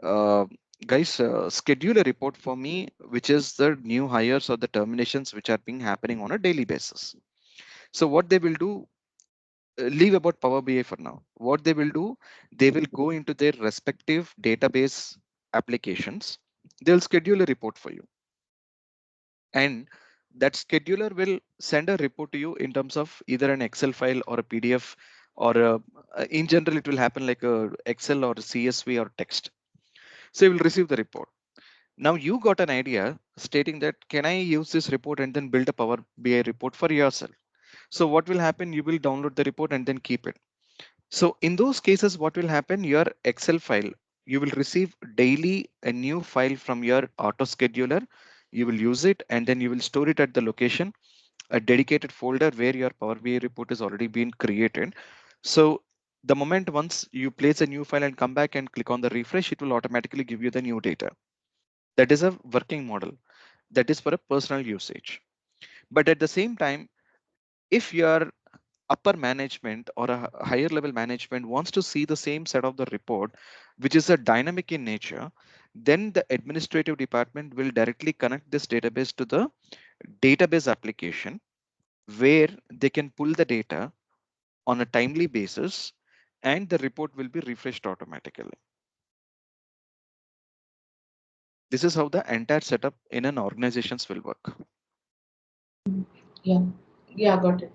uh, guys, schedule a report for me, which is the new hires or the terminations which are being happening on a daily basis. So what they will do, leave about Power BI for now. What they will do, they will go into their respective database applications. They'll schedule a report for you, and that scheduler will send a report to you in terms of either an Excel file or a PDF, or in general it will happen like a Excel or CSV or text. So you will receive the report. Now you got an idea stating that, can I use this report and then build a Power BI report for yourself? So what will happen? You will download the report and then keep it. So in those cases, what will happen? Your Excel file, you will receive daily a new file from your auto scheduler. You will use it and then you will store it at the location, a dedicated folder where your Power BI report is already been created. So the moment once you place a new file and come back and click on the refresh, it will automatically give you the new data. That is a working model. That is for a personal usage. But at the same time, if your upper management or a higher level management wants to see the same set of the report, which is a dynamic in nature, then the administrative department will directly connect this database to the database application, where they can pull the data on a timely basis and the report will be refreshed automatically. This is how the entire setup in an organizations will work. Yeah, yeah, got it.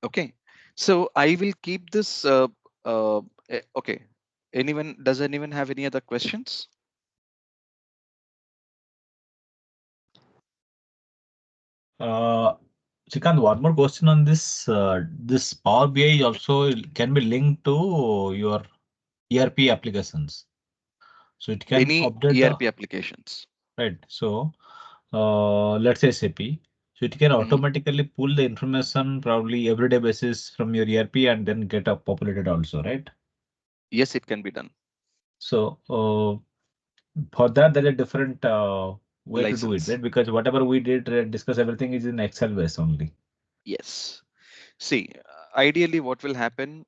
Okay, so I will keep this. Okay, does anyone have any other questions? Shrikant, one more question on this. This Power BI also can be linked to your ERP applications. So it can Any update the, ERP applications? right. So let's say SAP. So it can Mhm. automatically pull the information probably everyday basis from your ERP and then get up populated also, right? Yes, it can be done. So for that, there is a different way to do it, License. right? Because whatever we did discuss, everything is in Excel base only. Yes. See, ideally, what will happen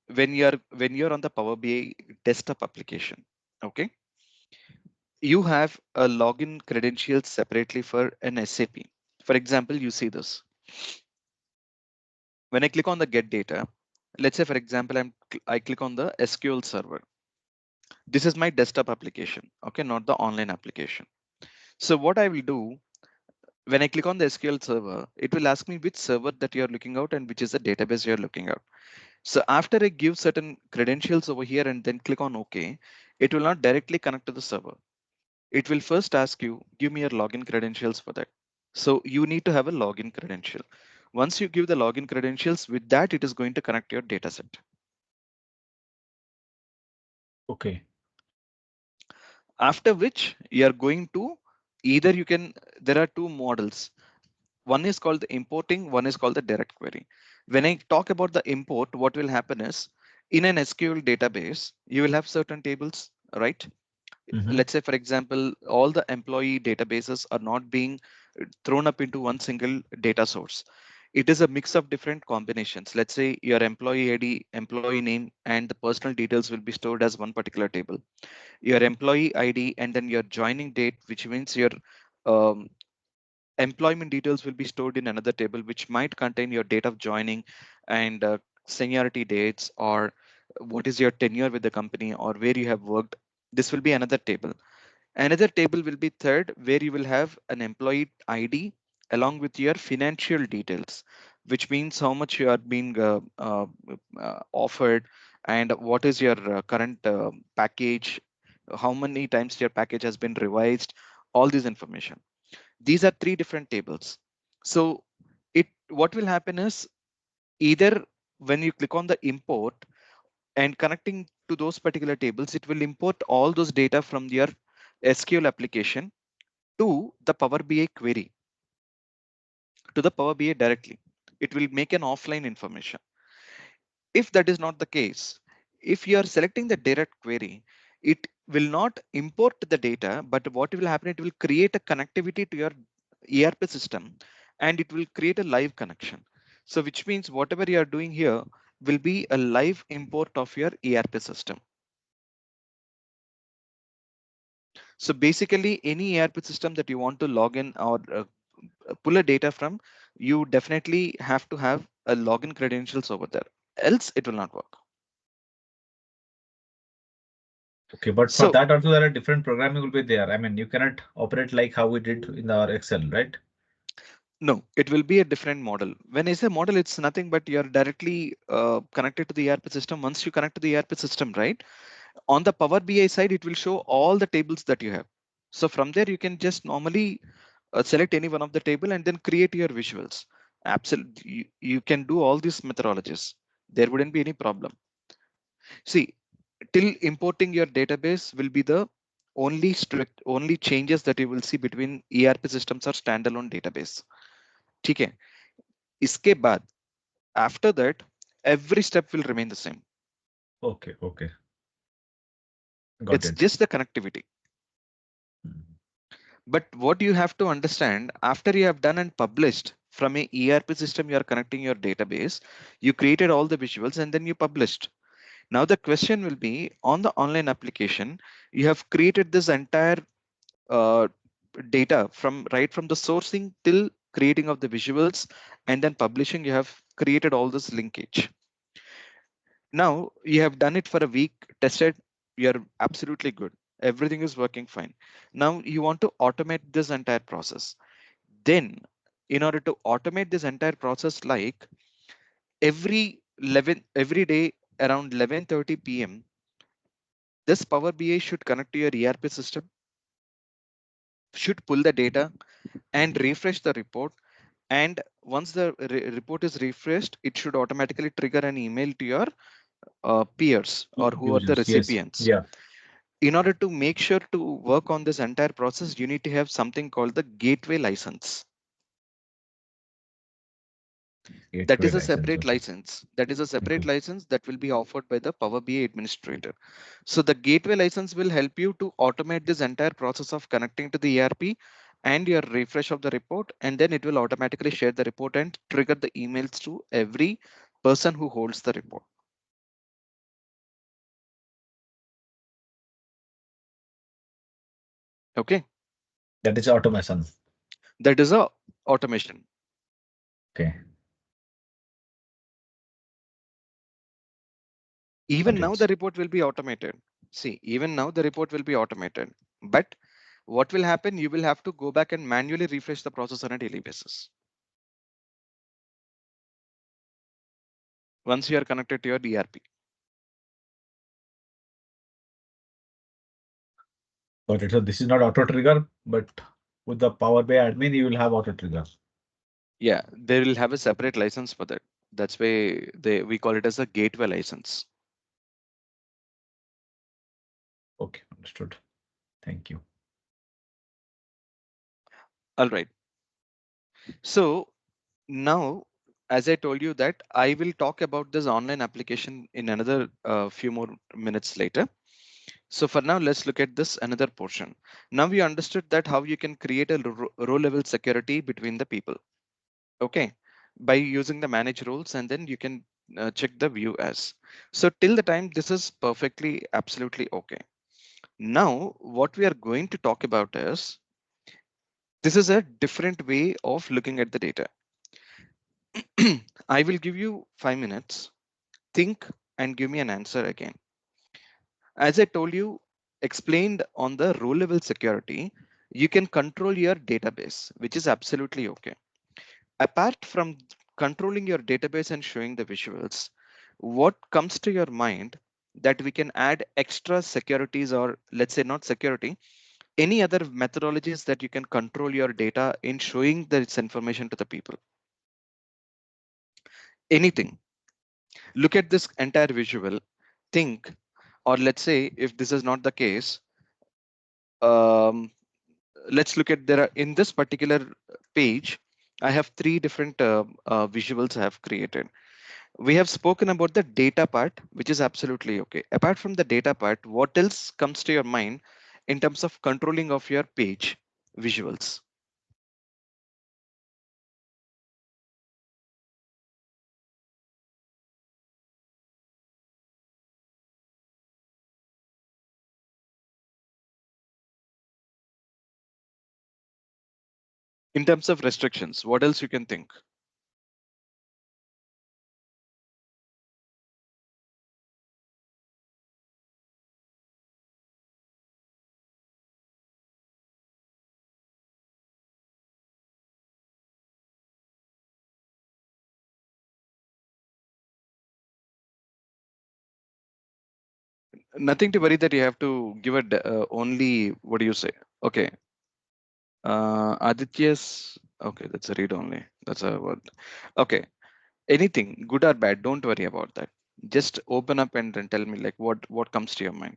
when you're on the Power BI desktop application? Okay, you have a login credentials separately for an SAP. For example, you see this. When I click on the get data, let's say for example, I click on the SQL server. This is my desktop application. Okay, not the online application. So what I will do, when I click on the SQL server, it will ask me which server that you're looking out and which is the database you're looking at. So after I give certain credentials over here and then click on OK, it will not directly connect to the server. It will first ask you, give me your login credentials for that. So you need to have a login credential. Once you give the login credentials, with that, it is going to connect your dataset. Okay. After which you are going to either you can, there are two models. One is called the importing, one is called the direct query. When I talk about the import, what will happen is in an SQL database, you will have certain tables, right? Mhm. Let's say, for example, all the employee databases are not being thrown up into one single data source. It is a mix of different combinations. Let's say your employee ID, employee name, and the personal details will be stored as one particular table. Your employee ID and then your joining date, which means your um, employment details will be stored in another table, which might contain your date of joining and seniority dates, or what is your tenure with the company or where you have worked. This will be another table. Another table will be third, where you will have an employee ID along with your financial details, which means how much you are being offered and what is your current package, how many times your package has been revised, all this information. These are three different tables. So what will happen is either when you click on the import and connecting to those particular tables, it will import all those data from your SQL application to the Power BI query, to the Power BI directly. it will make an offline information. If that is not the case, if you are selecting the direct query, it will not import the data, but what will happen, it will create a connectivity to your ERP system and it will create a live connection. So which means whatever you are doing here will be a live import of your ERP system. So basically any ERP system that you want to log in or pull a data from, you definitely have to have a login credentials over there, else it will not work. Okay, but for So that also there are different programming will be there. I mean, you cannot operate like how we did in our Excel, right? no, it will be a different model. When I say model, it's nothing but you're directly connected to the ERP system. Once you connect to the ERP system, right? On the Power BI side, it will show all the tables that you have. So from there, you can just normally select any one of the table and then create your visuals. Absolutely, you can do all these methodologies. There wouldn't be any problem. See, till importing your database will be the only changes that you will see between ERP systems or standalone database. ठीक है? इसके बाद, after that, every step will remain the same. Okay, okay. Got It's it. just the connectivity. Mhm. But what you have to understand, after you have done and published from a ERP system, you are connecting your database, you created all the visuals and then you published. Now the question will be on the online application, you have created this entire uh, data from right from the sourcing till creating of the visuals and then publishing, you have created all this linkage. Now you have done it for a week, tested, you're absolutely good. Everything is working fine. Now you want to automate this entire process. Then in order to automate this entire process, like every day around 11:30 p.m., this Power BI should connect to your ERP system, should pull the data and refresh the report. And once the report is refreshed, it should automatically trigger an email to your peers or who are the Users, yes. recipients. Yeah. In order to make sure to work on this entire process, you need to have something called the gateway license. That Gateway is a license. separate Okay. license. That is a separate Okay. license that will be offered by the Power BI administrator. So the gateway license will help you to automate this entire process of connecting to the ERP and your refresh of the report, and then it will automatically share the report and trigger the emails to every person who holds the report. Okay, That is automation. that is a automation. Okay. Even Got now the it. report will be automated. See, even now the report will be automated, but what will happen, you will have to go back and manually refresh the process on a daily basis once you are connected to your ERP. Got it. So this is not auto trigger, but with the Power BI admin, you will have auto trigger. Yeah, they will have a separate license for that. That's why we call it as a gateway license. Okay, understood. Thank you. All right. So now, as I told you that I will talk about this online application in another few more minutes later. So for now, let's look at this another portion. Now we understood that how you can create a row level security between the people. Okay, by using the manage roles, and then you can check the view as. So till the time this is perfectly absolutely okay. Now what we are going to talk about is this is a different way of looking at the data. I will give you 5 minutes. Think and give me an answer again. As I told you, explained on the row level security, you can control your database, which is absolutely okay. Apart from controlling your database and showing the visuals, what comes to your mind that we can add extra securities, or let's say not security, any other methodologies that you can control your data in showing this information to the people? Anything. Look at this entire visual, think, or let's say if this is not the case, um, let's look at there are in this particular page, I have three different visuals I have created. We have spoken about the data part, which is absolutely okay. Apart from the data part, what else comes to your mind in terms of controlling of your page visuals? In terms of restrictions, what else you can think? Nothing to worry that you have to give a only, what do you say? Okay. Aditya's, okay, that's a read only. That's a word. Okay. Anything good or bad, don't worry about that. Just open up and then tell me like what comes to your mind.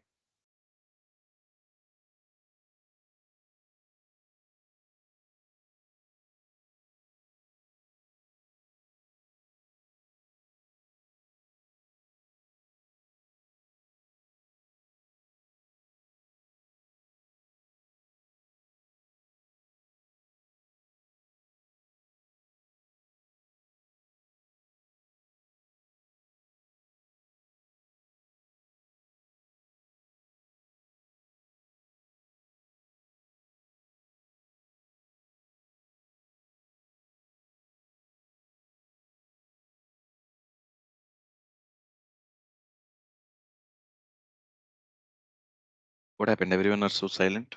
What happened? Everyone are so silent.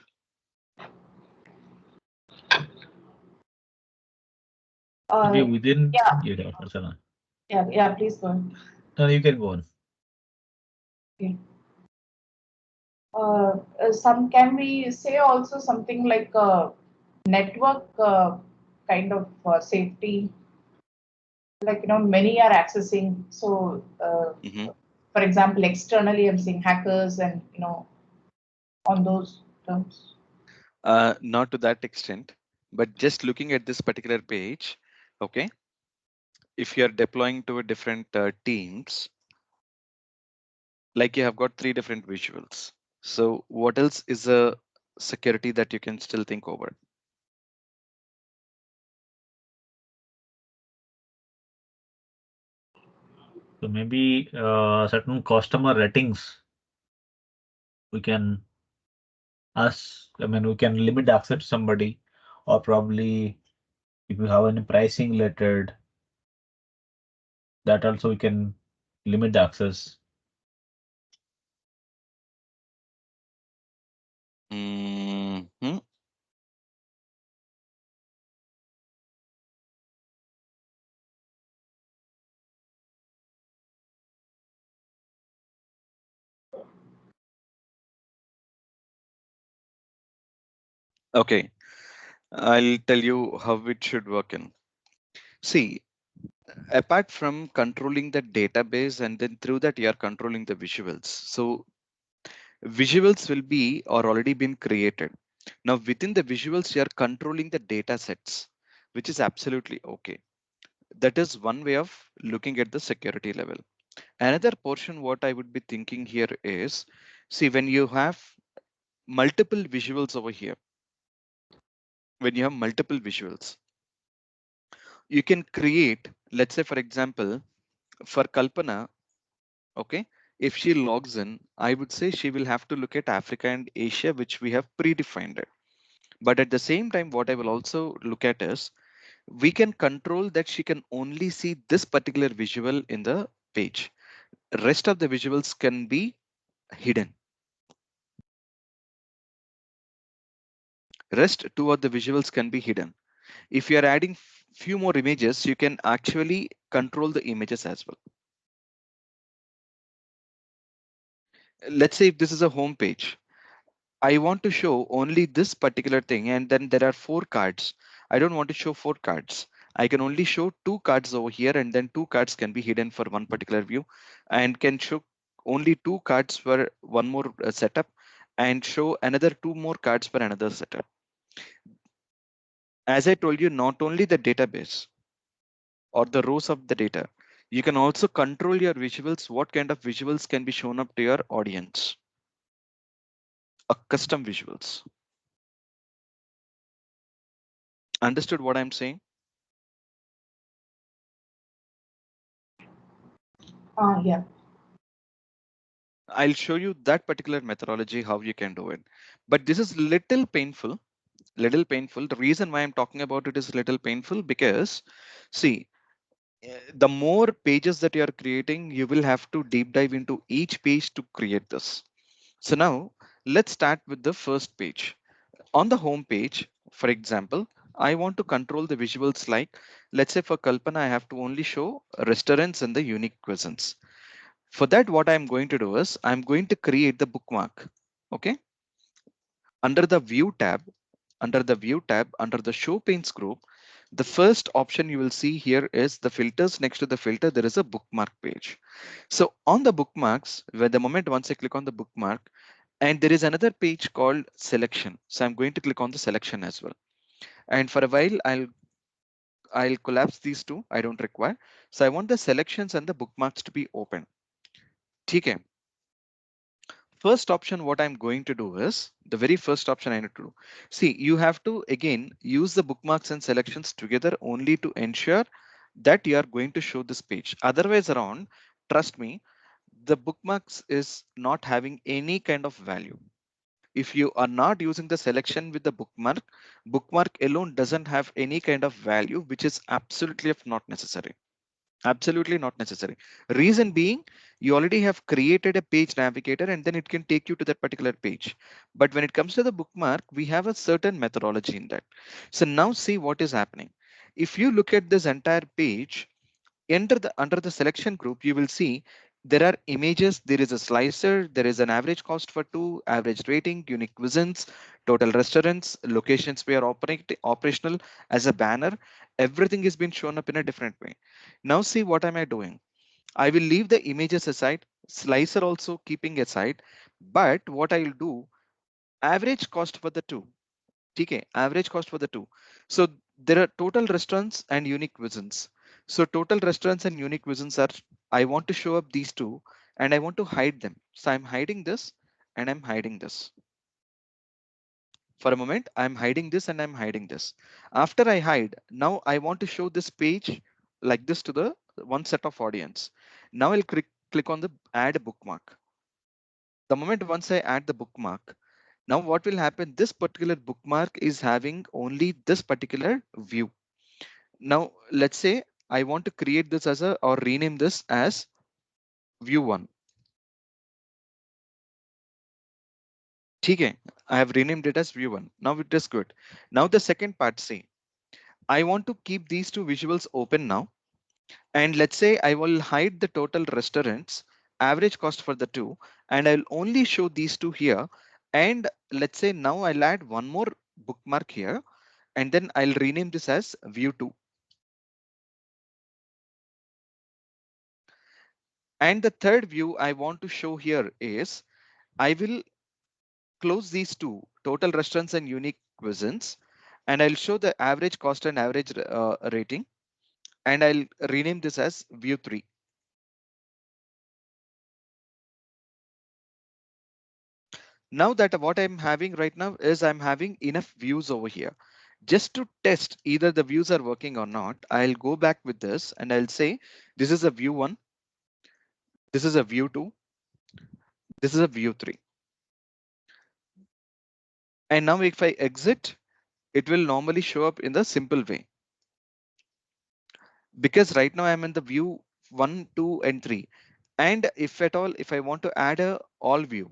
We didn't Yeah, hear that, Archana. yeah, please go on. No, you can go on. Okay. Some can we say also something like network kind of safety, like many are accessing. So, Hmm. for example, externally, I'm seeing hackers and on those terms. Not to that extent, but just looking at this particular page, okay, if you're deploying to a different teams, like you have got three different visuals. So what else is a security that you can still think over? So maybe certain customer ratings we can ask. I mean, we can limit access to somebody, or probably if you have any pricing related, that also we can limit the access. Hmm. Okay, I'll tell you how it should work in. See, apart from controlling the database and then through that you are controlling the visuals. So visuals will be or already been created. Now within the visuals, you are controlling the data sets, which is absolutely okay. That is one way of looking at the security level. Another portion, what I would be thinking here is, see, when you have multiple visuals over here, when you have multiple visuals, you can create, let's say, for example, for Kalpana, okay, if she logs in, I would say she will have to look at Africa and Asia, which we have predefined it. But at the same time, what I will also look at is we can control that she can only see this particular visual in the page. Rest of the visuals can be hidden. Rest two of the visuals can be hidden. If you are adding few more images, you can actually control the images as well. Let's say if this is a home page, I want to show only this particular thing, and then there are four cards. I don't want to show four cards. I can only show two cards over here, and then two cards can be hidden for one particular view, and can show only two cards for one more setup, and show another two more cards for another setup. As I told you, not only the database or the rows of the data, you can also control your visuals. What kind of visuals can be shown up to your audience? A custom visuals. Understood what I'm saying? Yeah. I'll show you that particular methodology, how you can do it. But this is little painful, little painful. The reason why I'm talking about it is little painful because see, the more pages that you are creating, you will have to deep dive into each page to create this. So now let's start with the first page. On the home page, for example, I want to control the visuals like, let's say for Kalpana, I have to only show restaurants and the unique cuisines. For that, what I'm going to do is I'm going to create the bookmark. Okay. Under the view tab, under the show panes group, the first option you will see here is the filters. Next to the filter, there is a bookmark page. So on the bookmarks, where the moment once I click on the bookmark, and there is another page called selection. So I'm going to click on the selection as well. And for a while, I'll collapse these two. I don't require. So I want the selections and the bookmarks to be open. Okay. First option, what I'm going to do is the very first option I need to do. See, you have to again use the bookmarks and selections together only to ensure that you are going to show this page. Otherwise around, trust me, the bookmarks is not having any kind of value. If you are not using the selection with the bookmark alone doesn't have any kind of value, which is absolutely not necessary. Absolutely not necessary. Reason being, you already have created a page navigator and then it can take you to that particular page. But when it comes to the bookmark, we have a certain methodology in that. So now see what is happening. If you look at this entire page, under the selection group, you will see there are images, there is a slicer, there is an average cost for two, average rating, unique visits, total restaurants, locations we are operational as a banner. Everything is being shown up in a different way. Now see what am I doing? I will leave the images aside, slicer also keeping aside, but what I will do, average cost for the two. Okay, average cost for the two. So there are total restaurants and unique cuisines. So total restaurants and unique cuisines are, I want to show up these two and I want to hide them. So I'm hiding this and I'm hiding this. For a moment, I'm hiding this and I'm hiding this. After I hide, now I want to show this page like this to the one set of audience. Now I'll click on the add bookmark. The moment once I add the bookmark, now what will happen? This particular bookmark is having only this particular view. Now let's say I want to create this as a or rename this as view one. Okay, I have renamed it as view one. Now it is good. Now the second part, see, I want to keep these two visuals open now. And let's say I will hide the total restaurants, average cost for the two, and I'll only show these two here. And let's say now I'll add one more bookmark here, and then I'll rename this as view two. And the third view I want to show here is I will close these two, total restaurants and unique cuisines, and I'll show the average cost and average rating, and I'll rename this as view three. Now that what I'm having right now is I'm having enough views over here. Just to test either the views are working or not, I'll go back with this and I'll say, this is a view one, this is a view two, this is a view three. And now if I exit, it will normally show up in the simple way. Because right now I'm in the view 1, 2, and 3. And if at all, if I want to add a all view,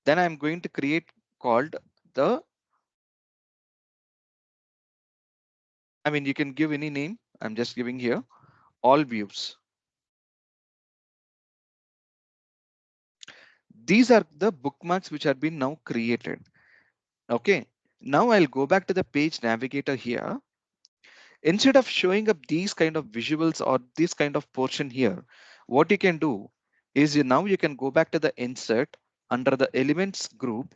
then I'm going to create called the, I mean, you can give any name. I'm just giving here all views. These are the bookmarks which have been now created. Okay, now I'll go back to the page navigator here. Instead of showing up these kind of visuals or this kind of portion here, what you can do is now you can go back to the insert under the elements group.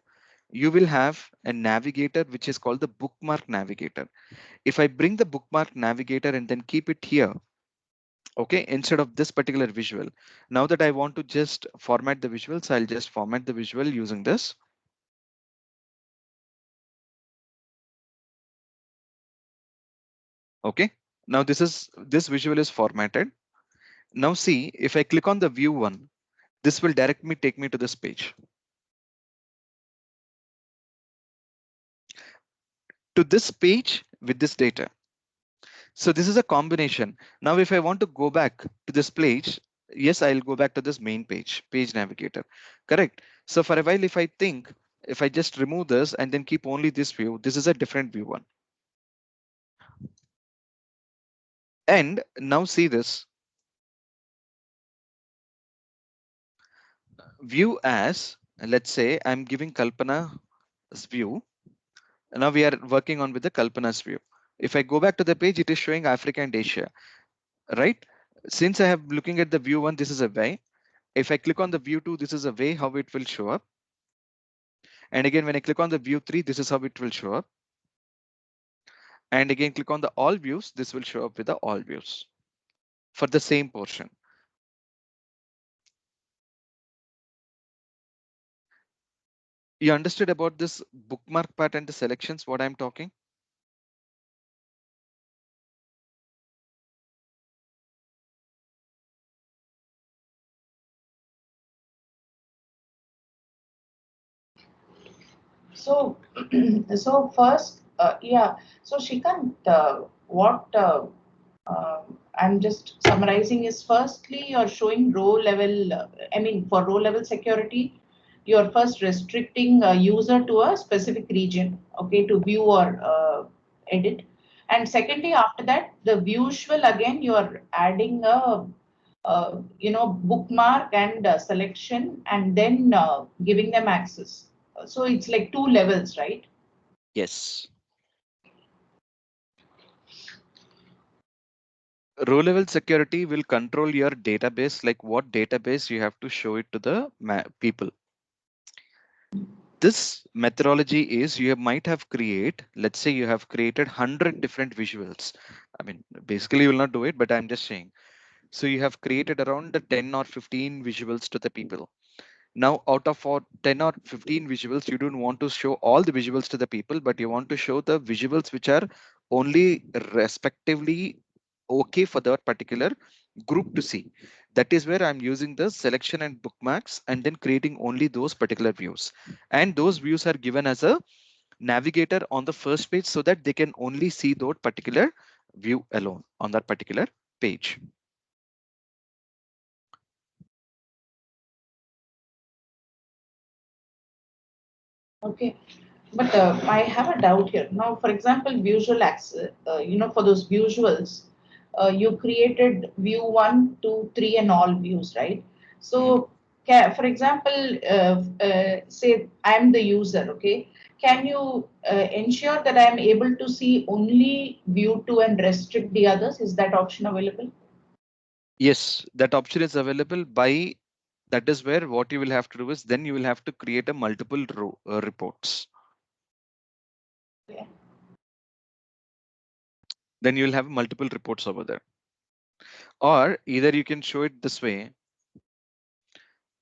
you will have a navigator which is called the bookmark navigator. If I bring the bookmark navigator and then keep it here, okay, instead of this particular visual, now that I want to just format the visuals, I'll just format the visual using this. Okay, now this visual is formatted. Now see, if I click on the view one, this will take me to this page. To this page with this data. So this is a combination. Now, if I want to go back to this page, yes, I'll go back to this main page, page navigator, correct? So for a while, if I just remove this and then keep only this view, this is a different view one. And now see this view as, let's say I'm giving Kalpana's view. Now we are working on with the Kalpana's view. If I go back to the page, it is showing Africa and Asia, right? Since I have looking at the view one, this is a way. If I click on the view two, this is a way how it will show up. And again, when I click on the view three, this is how it will show up. And again, click on the all views, this will show up with the all views for the same portion. You understood about this bookmark part and the selections, what I'm talking? So, so first, yeah. So Shrikant, what I'm just summarizing is firstly you're showing row level. I mean, for row level security, you're first restricting a user to a specific region, okay, to view or edit. And secondly, after that, the visual again, you're adding a bookmark and selection, and then giving them access. So it's like two levels, right? Yes. Row level security will control your database, like what database you have to show it to the people. This methodology is you might have let's say you have created 100 different visuals. I mean, basically you will not do it, but I'm just saying. So you have created around the 10 or 15 visuals to the people. Now, out of 10 or 15 visuals, you don't want to show all the visuals to the people, but you want to show the visuals which are only respectively okay for that particular group to see. That is where I'm using the selection and bookmarks and then creating only those particular views. And those views are given as a navigator on the first page so that they can only see that particular view alone on that particular page. Okay, but I have a doubt here. Now, for example, visual access, for those visuals, you created view one, two, three, and all views, right? So, for example, say I'm the user, okay? Can you ensure that I'm able to see only view two and restrict the others? Is that option available? Yes, that option is available by, that is where what you will have to do is then you will have to create a multiple row reports. Yeah. Then you will have multiple reports over there. Or either you can show it this way.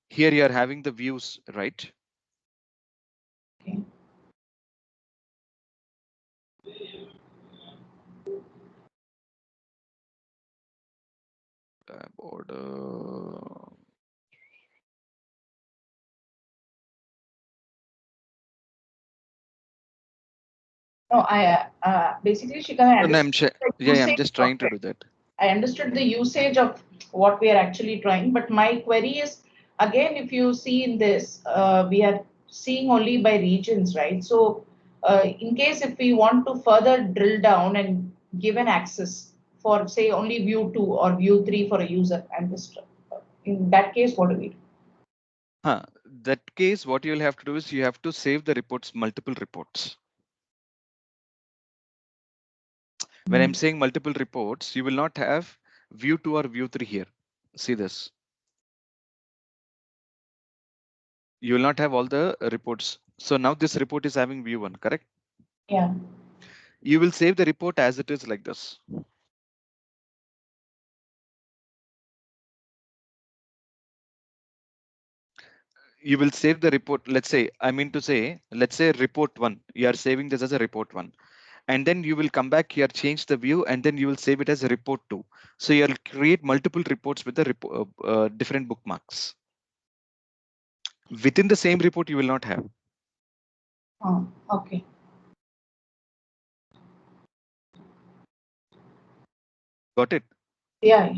Here you are having the views, right? Okay. Border. No, I basically, Shikha, I No, understood the yeah, I'm usage just of trying to it. do that. I understood the usage of what we are actually trying, but my query is again, if you see in this, we are seeing only by regions, right? So, in case if we want to further drill down and give an access for, say, only view two or view three for a user, and just in that case, what do we do? That case, what you'll have to do is you have to save the reports, multiple reports. When I'm saying multiple reports, you will not have view 2 or view 3 here. See this. You will not have all the reports. So now this report is having view 1, correct? Yeah. You will save the report as it is like this. You will save the report. Let's say, I mean to say, let's say report 1. You are saving this as a report 1. And then you will come back here, change the view, and then you will save it as a report 2. So you'll create multiple reports with the different bookmarks. Within the same report, you will not have. Oh, okay. Got it? Yeah.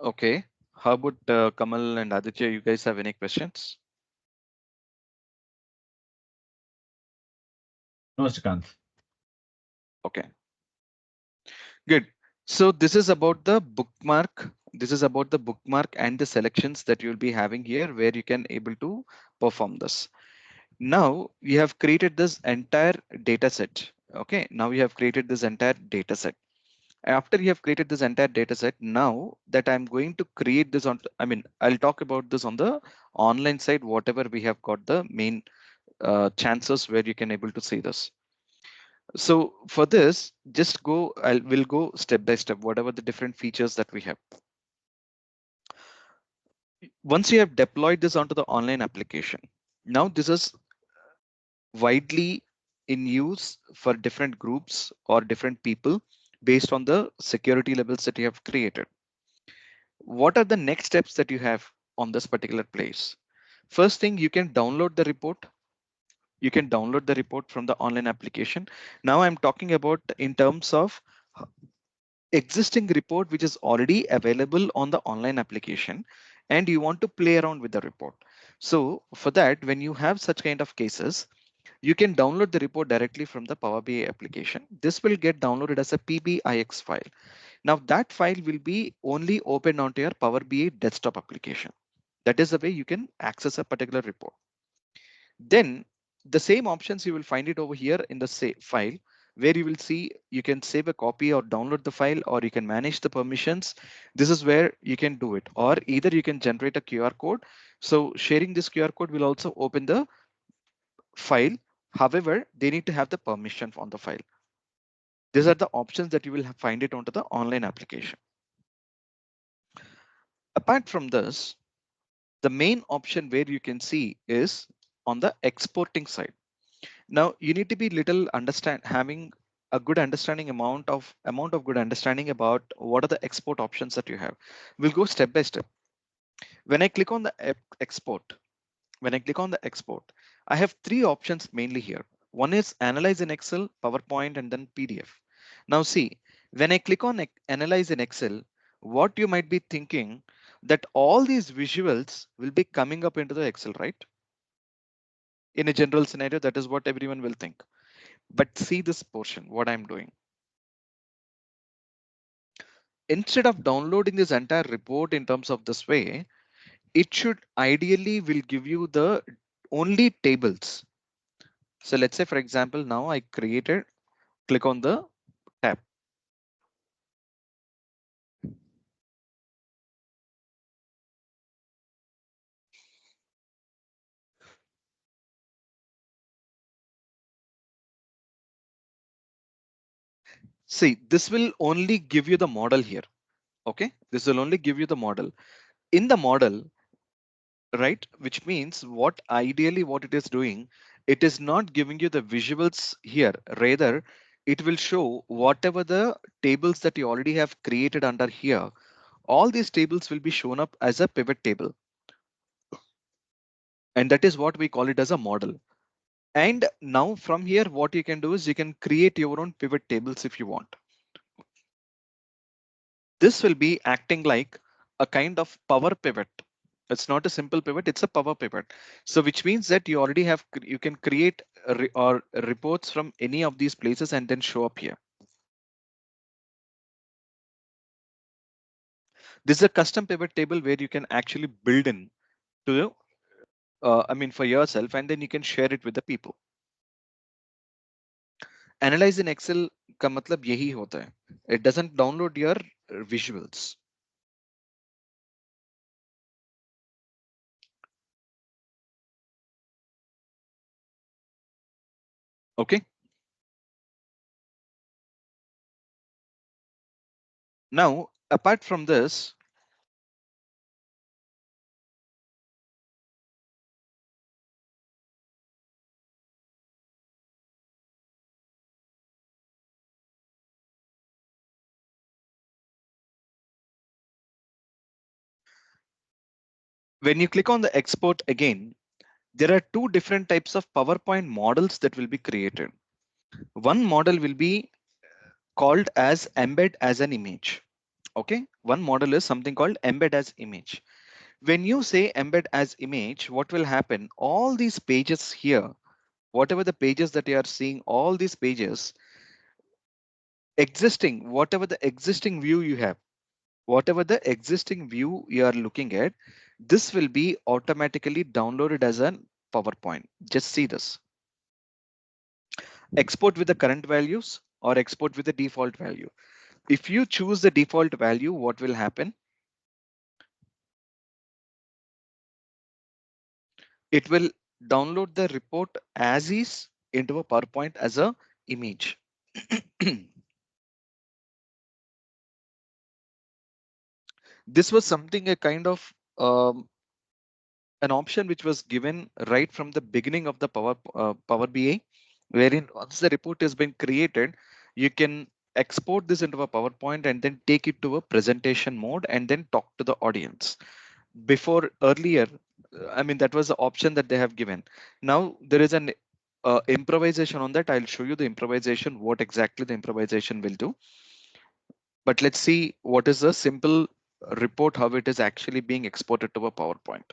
Okay. How about Kamal and Aditya? You guys have any questions? No, Srikanth. Okay. Good. So this is about the bookmark. This is about the bookmark and the selections that you'll be having here where you can able to perform this. Now you have created this entire data set. Okay. Now you have created this entire data set. After you have created this entire data set, now that I'm going to create this on, I mean, I'll talk about this on the online side, whatever we have got the main chances where you can able to see this. So for this, just go, we'll go step by step, whatever the different features that we have. Once you have deployed this onto the online application, now this is widely in use for different groups or different people based on the security levels that you have created. What are the next steps that you have on this particular place? First thing, you can download the report. You can download the report from the online application. Now I'm talking about in terms of existing report which is already available on the online application and you want to play around with the report. So for that, when you have such kind of cases, you can download the report directly from the Power BI application. This will get downloaded as a PBIX file. Now that file will be only open onto your Power BI desktop application. That is the way you can access a particular report. Then the same options you will find it over here in the save file where you will see you can save a copy or download the file or you can manage the permissions. This is where you can do it, or either you can generate a QR code. So sharing this QR code will also open the file. However, they need to have the permission on the file. These are the options that you will find it onto the online application. Apart from this, the main option where you can see is on the exporting side. Now you need to be little having a good understanding amount of good understanding about what are the export options that you have. We'll go step by step. When I click on the export, when I click on the export, I have three options mainly here. One is analyze in Excel, PowerPoint, and then PDF. Now see, when I click on analyze in Excel, what you might be thinking that all these visuals will be coming up into the Excel, right? In a general scenario, that is what everyone will think. But see this portion, what I'm doing. Instead of downloading this entire report in terms of this way, it should ideally will give you the only tables. So let's say, for example, now I created, click on the tab. See, this will only give you the model here. Okay, this will only give you the model. In the model, right, which means what ideally what it is doing, it is not giving you the visuals here, rather it will show whatever the tables that you already have created under here. All these tables will be shown up as a pivot table, and that is what we call it as a model. And now from here what you can do is you can create your own pivot tables if you want. This will be acting like a kind of power pivot. It's not a simple pivot, it's a power pivot. So which means that you already have, you can create or reports from any of these places and then show up here. This is a custom pivot table where you can actually build in to I mean for yourself, and then you can share it with the people. Analyze in Excel का मतलब यही होता है. It doesn't download your visuals. Okay. Now, apart from this, when you click on the export again, there are two different types of PowerPoint models that will be created. One model will be called as embed as an image. Okay. One model is something called embed as image. When you say embed as image, what will happen? All these pages here, whatever the pages that you are seeing, all these pages existing, whatever the existing view you have, whatever the existing view you are looking at, this will be automatically downloaded as a PowerPoint. Just see this. Export with the current values or export with the default value. If you choose the default value, what will happen? It will download the report as is into a PowerPoint as a image. This was something a kind of an option which was given right from the beginning of the Power BI, wherein once the report has been created, you can export this into a PowerPoint and then take it to a presentation mode and then talk to the audience. Before earlier, I mean, that was the option that they have given. Now there is an improvisation on that. I'll show you the improvisation, what exactly the improvisation will do. But let's see what is the simple report, how it is actually being exported to a PowerPoint.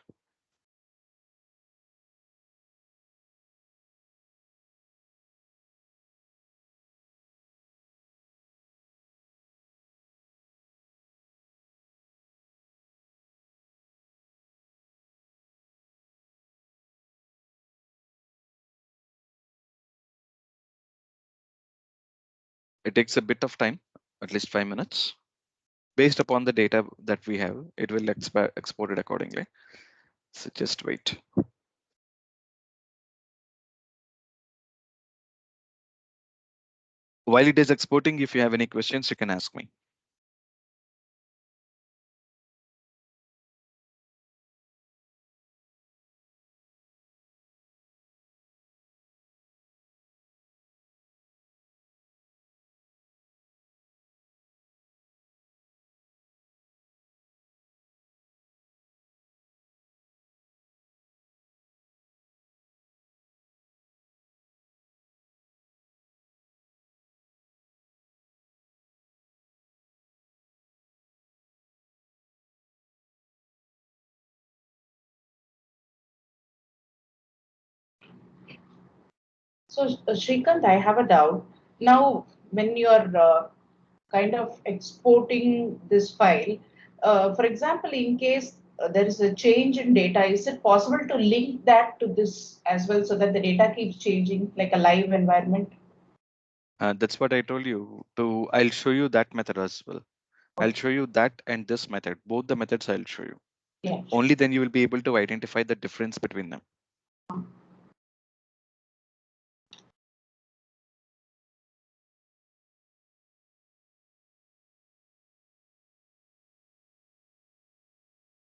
It takes a bit of time, at least 5 minutes. Based upon the data that we have, it will export it accordingly. So just wait. While it is exporting, if you have any questions, you can ask me. So, Shrikant, I have a doubt. Now, when you're kind of exporting this file, for example, in case there is a change in data, is it possible to link that to this as well so that the data keeps changing like a live environment? That's what I told you. I'll show you that method as well. I'll show you that and this method. Both the methods I'll show you. Yeah. Only then you will be able to identify the difference between them.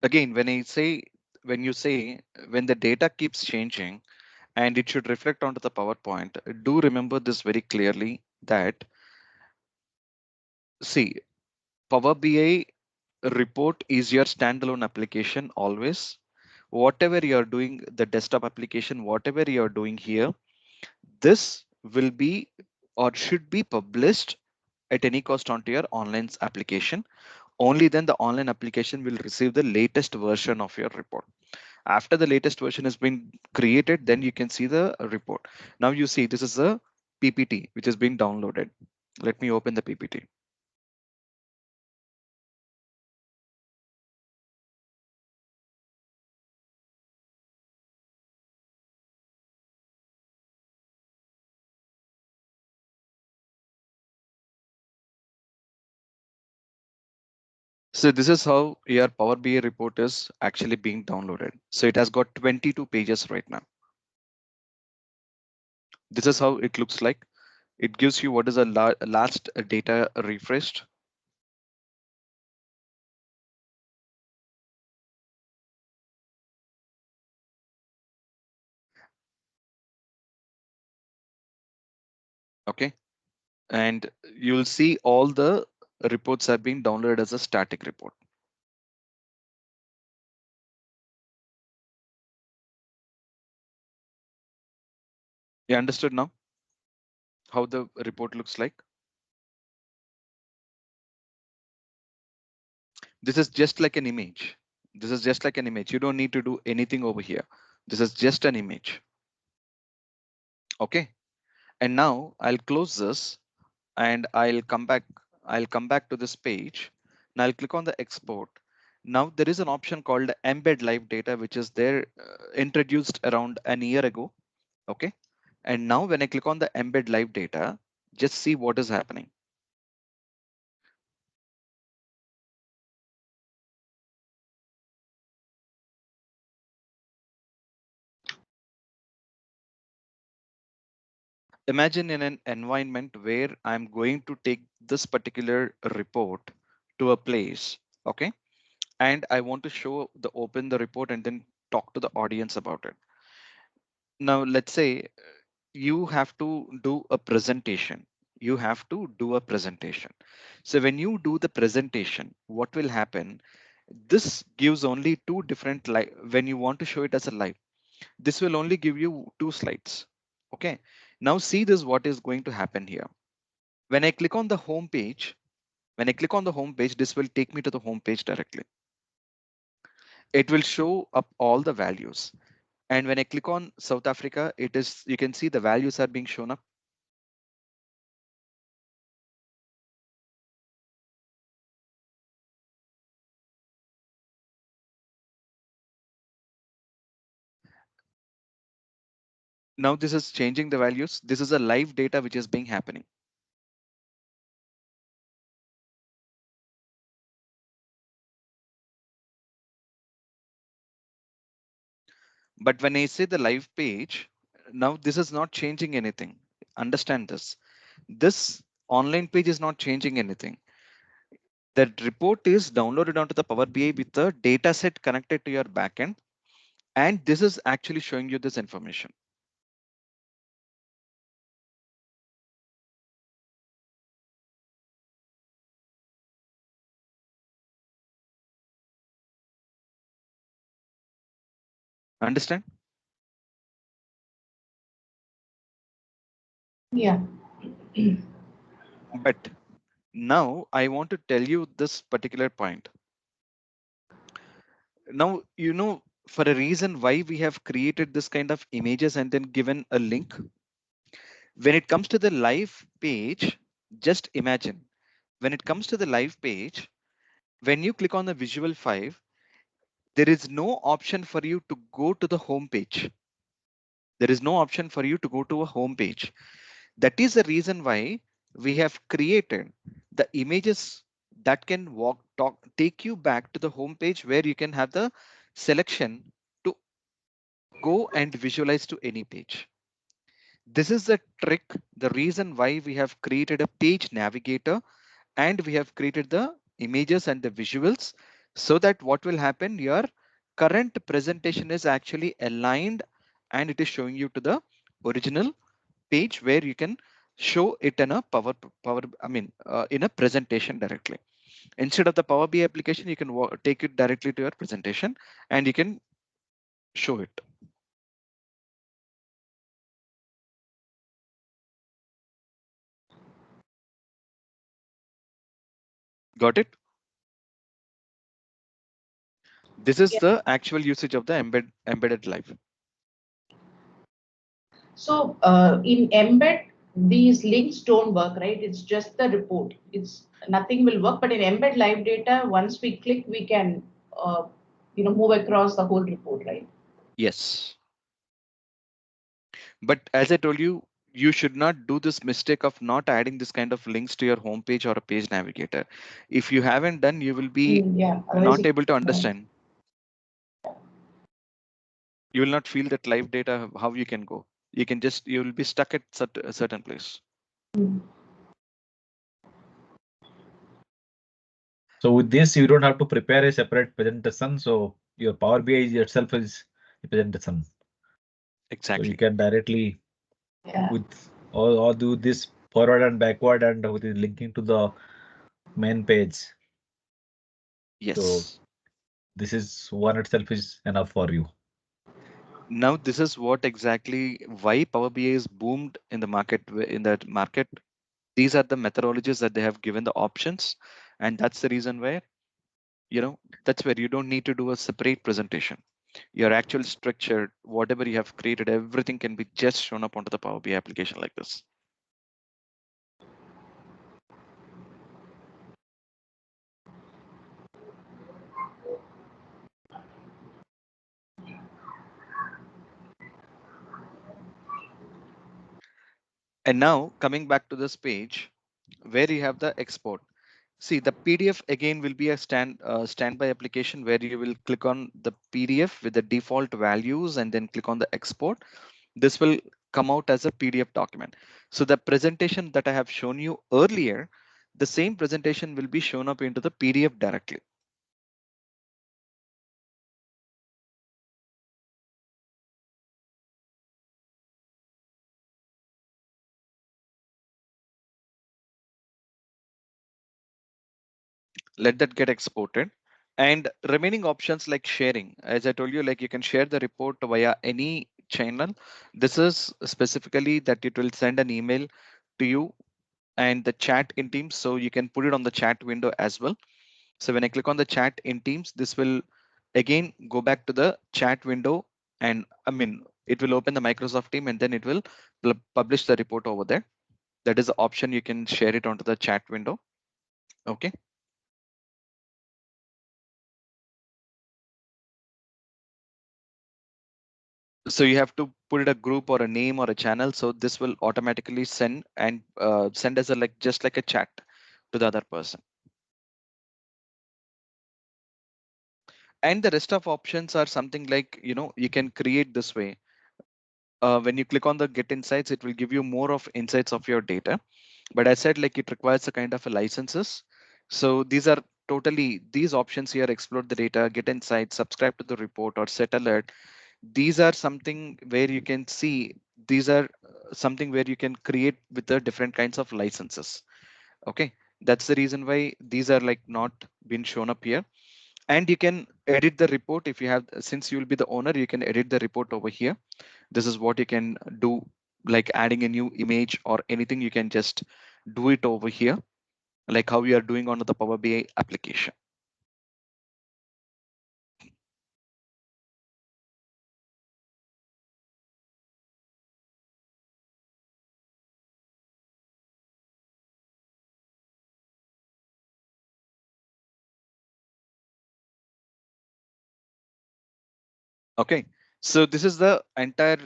Again, when you say when the data keeps changing and it should reflect onto the PowerPoint, do remember this very clearly that see, Power BI report is your standalone application always. Whatever you're doing, the desktop application, whatever you're doing here, this will be or should be published at any cost onto your online application. Only then the online application will receive the latest version of your report. After the latest version has been created, then you can see the report. Now you see this is a PPT which is being downloaded. Let me open the PPT. So this is how your Power BI report is actually being downloaded. So it has got 22 pages right now. This is how it looks like. It gives you what is a last data refreshed. Okay. And you'll see all the reports have been downloaded as a static report. You understood now how the report looks like? This is just like an image. This is just like an image. You don't need to do anything over here. This is just an image. Okay. And now I'll close this and I'll come back. I'll come back to this page. Now I'll click on the export. Now there is an option called embed live data, which is there introduced around an year ago. Okay. And now when I click on the embed live data, just see what is happening. Imagine in an environment where I'm going to take this particular report to a place. Okay. And I want to open the report and then talk to the audience about it. Now, let's say you have to do a presentation. You have to do a presentation. So when you do the presentation, what will happen? This gives only two different when you want to show it as a live. This will only give you two slides. Okay. Now see this, what is going to happen here. When I click on the home page, this will take me to the home page directly. It will show up all the values. And when I click on South Africa, you can see the values are being shown up. Now this is changing the values. This is a live data which is being happening. But when I say the live page, now this is not changing anything. Understand this. This online page is not changing anything. The report is downloaded onto the Power BI with the data set connected to your backend. And this is actually showing you this information. Understand? Yeah. But now I want to tell you this particular point. Now, for a reason why we have created this kind of images and then given a link. When it comes to the live page, just imagine when it comes to the live page, when you click on the visual 5, there is no option for you to go to the home page. There is no option for you to go to a home page. That is the reason why we have created the images that can take you back to the home page where you can have the selection to go and visualize to any page. This is the trick, the reason why we have created a page navigator and we have created the images and the visuals, so that what will happen, your current presentation is actually aligned and it is showing you to the original page where you can show it in a in a presentation directly. Instead of the Power BI application, you can take it directly to your presentation and you can show it. Got it? This is Yeah. the actual usage of the embedded live. So in embed, these links don't work, right? It's just the report. It's nothing will work. But in embed live data, once we click, we can move across the whole report, right? Yes. But as I told you, you should not do this mistake of not adding this kind of links to your homepage or a page navigator. If you haven't done, you will be Yeah, otherwise not it, able to yeah. understand. You will not feel that live data, how you can go. You can just, you will be stuck at a certain place. Mm. So with this, you don't have to prepare a separate presentation. So your Power BI itself is a presentation. So you Exactly. can directly Yeah. with or do this forward and backward and with it linking to the main page. So Yes. this is one itself is enough for you. Now this is what exactly why Power BI is boomed in the market. In that market, these are the methodologies that they have given the options, and that's the reason where, that's where you don't need to do a separate presentation. Your actual structure, whatever you have created, everything can be just shown up onto the Power BI application like this. And now coming back to this page where you have the export. See, the PDF again will be a standby application where you will click on the PDF with the default values and then click on the export. This will come out as a PDF document. So the presentation that I have shown you earlier, the same presentation will be shown up into the PDF directly. Let that get exported. And remaining options like sharing, as I told you, like you can share the report via any channel. This is specifically that it will send an email to you and the chat in Teams. So you can put it on the chat window as well. So when I click on the chat in Teams, this will again go back to the chat window, and I mean, it will open the Microsoft Team and then it will publish the report over there. That is the option. You can share it onto the chat window. Okay. So you have to put it a group or a name or a channel. So this will automatically send and send as a like just like a chat to the other person. And the rest of options are something like, you can create this way. When you click on the get insights, it will give you more of insights of your data. But I said like it requires a kind of a licenses. So these are totally these options here: explore the data, get insights, subscribe to the report, or set alert. These are something where you can see, these are something where you can create with the different kinds of licenses. Okay, that's the reason why these are like not been shown up here. And you can edit the report if you have, since you will be the owner, you can edit the report over here. This is what you can do, like adding a new image or anything, you can just do it over here, like how we are doing on the Power BI application. Okay, so this is the entire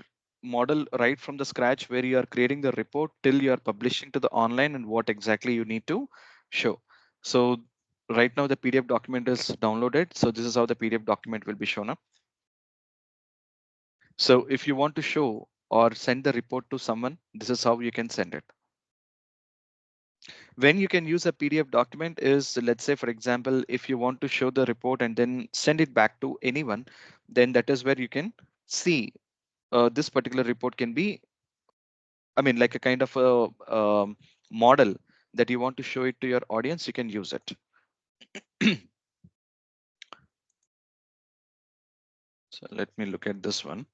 model right from the scratch where you are creating the report till you are publishing to the online and what exactly you need to show. So right now the PDF document is downloaded. So this is how the PDF document will be shown up. So if you want to show or send the report to someone, this is how you can send it. When you can use a PDF document is, let's say, for example, if you want to show the report and then send it back to anyone, then that is where you can see this particular report can be, I mean, like a kind of a model that you want to show it to your audience, you can use it. So let me look at this one.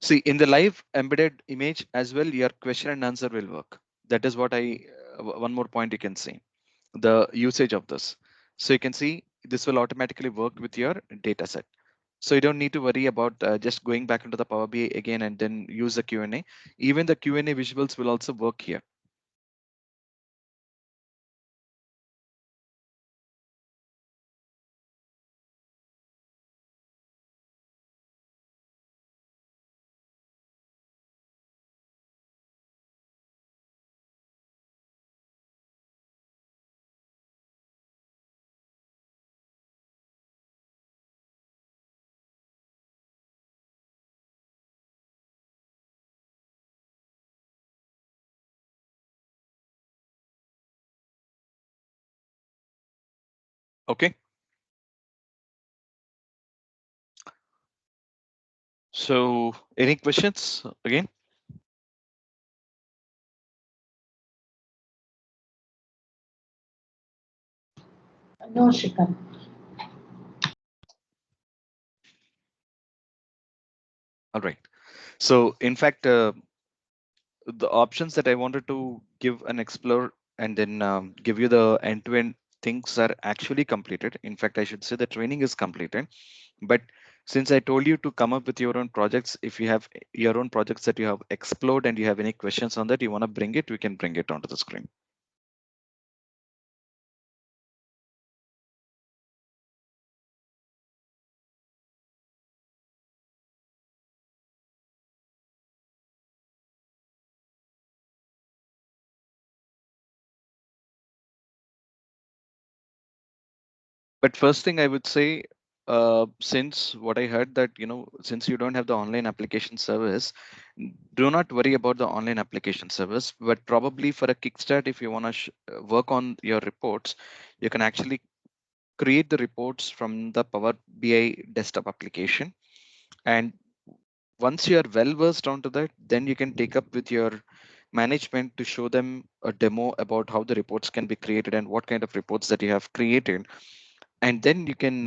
See, in the live embedded image as well, your question and answer will work. That is what one more point you can see, the usage of this. So you can see this will automatically work with your data set. So you don't need to worry about just going back into the Power BI again and then use the Q&A. Even the Q&A visuals will also work here. Okay. So any questions again? No, Shrikant. All right. So in fact, the options that I wanted to give and explore and then give you the end-to-end things are actually completed. In fact, I should say the training is completed. But since I told you to come up with your own projects, if you have your own projects that you have explored and you have any questions on that, you want to bring it, we can bring it onto the screen. But first thing I would say, since what I heard that, since you don't have the online application service, do not worry about the online application service, but probably for a kickstart, if you want to work on your reports, you can actually create the reports from the Power BI desktop application. And once you are well versed onto that, then you can take up with your management to show them a demo about how the reports can be created and what kind of reports that you have created. And then you can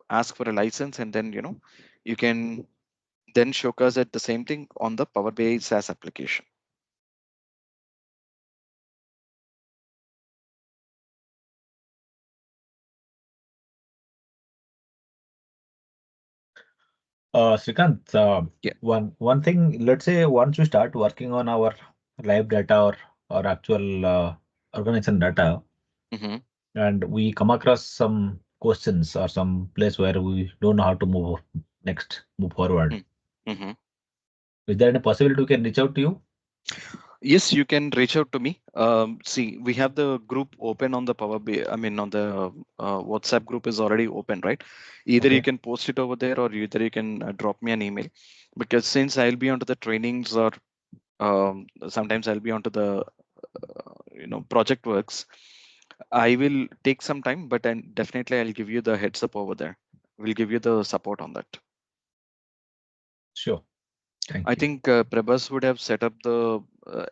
ask for a license, and then you can then showcase it the same thing on the Power BI SaaS application. Srikant, Yeah. one thing, let's say once we start working on our live data or actual organization data, Hmm. and we come across some questions or some place where we don't know how to move forward. Hmm. Is there any possibility we can reach out to you? Yes, you can reach out to me. See, we have the group open on the Power BI. I mean, on the WhatsApp group is already open, right? Either you Okay, can post it over there, or either you can drop me an email. Because since I'll be onto the trainings, or sometimes I'll be onto the project works, I will take some time, but then definitely I'll give you the heads up over there. We'll give you the support on that. sure. I Thank you. think Prabhas would have set up the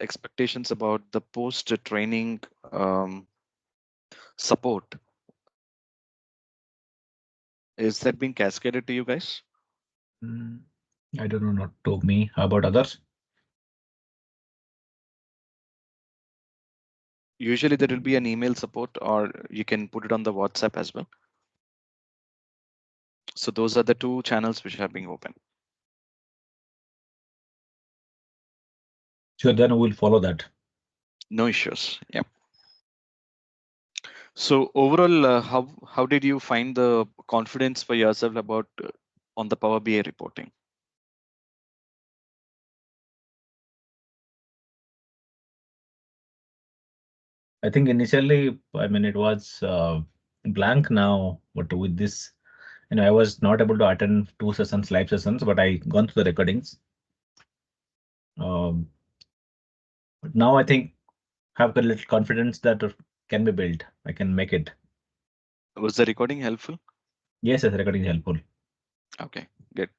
expectations about the post training support. Is that being cascaded to you guys? Mm, I don't know, not to me. How about others? Usually there will be an email support, or you can put it on the WhatsApp as well. So those are the two channels which are being open. Sure, then we'll follow that. No issues. Yeah. So overall, how did you find the confidence for yourself about on the Power BI reporting? I think initially, I mean, it was blank now, but with this, I was not able to attend two sessions, live sessions, but I gone through the recordings. Um, but now I think have a little confidence that can be built. I can make it. Was the recording helpful? Yes, yes, recording is helpful. Okay, good.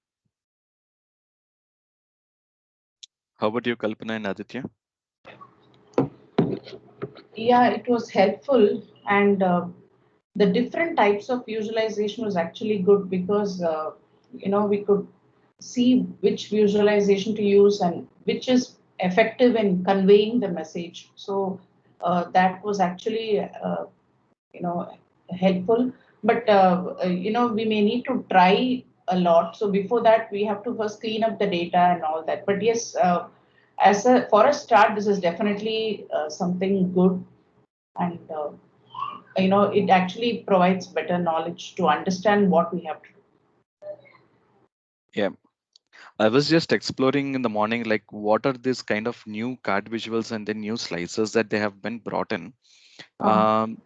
How about you, Kalpana and Aditya? Yeah, it was helpful, and the different types of visualization was actually good because we could see which visualization to use and which is effective in conveying the message. So that was actually helpful. But we may need to try a lot. So before that, we have to first clean up the data and all that. But yes, for a start, this is definitely something good, and it actually provides better knowledge to understand what we have to do. Yeah, I was just exploring in the morning, like what are these kind of new card visuals and the new slices that they have been brought in. Uh, Um,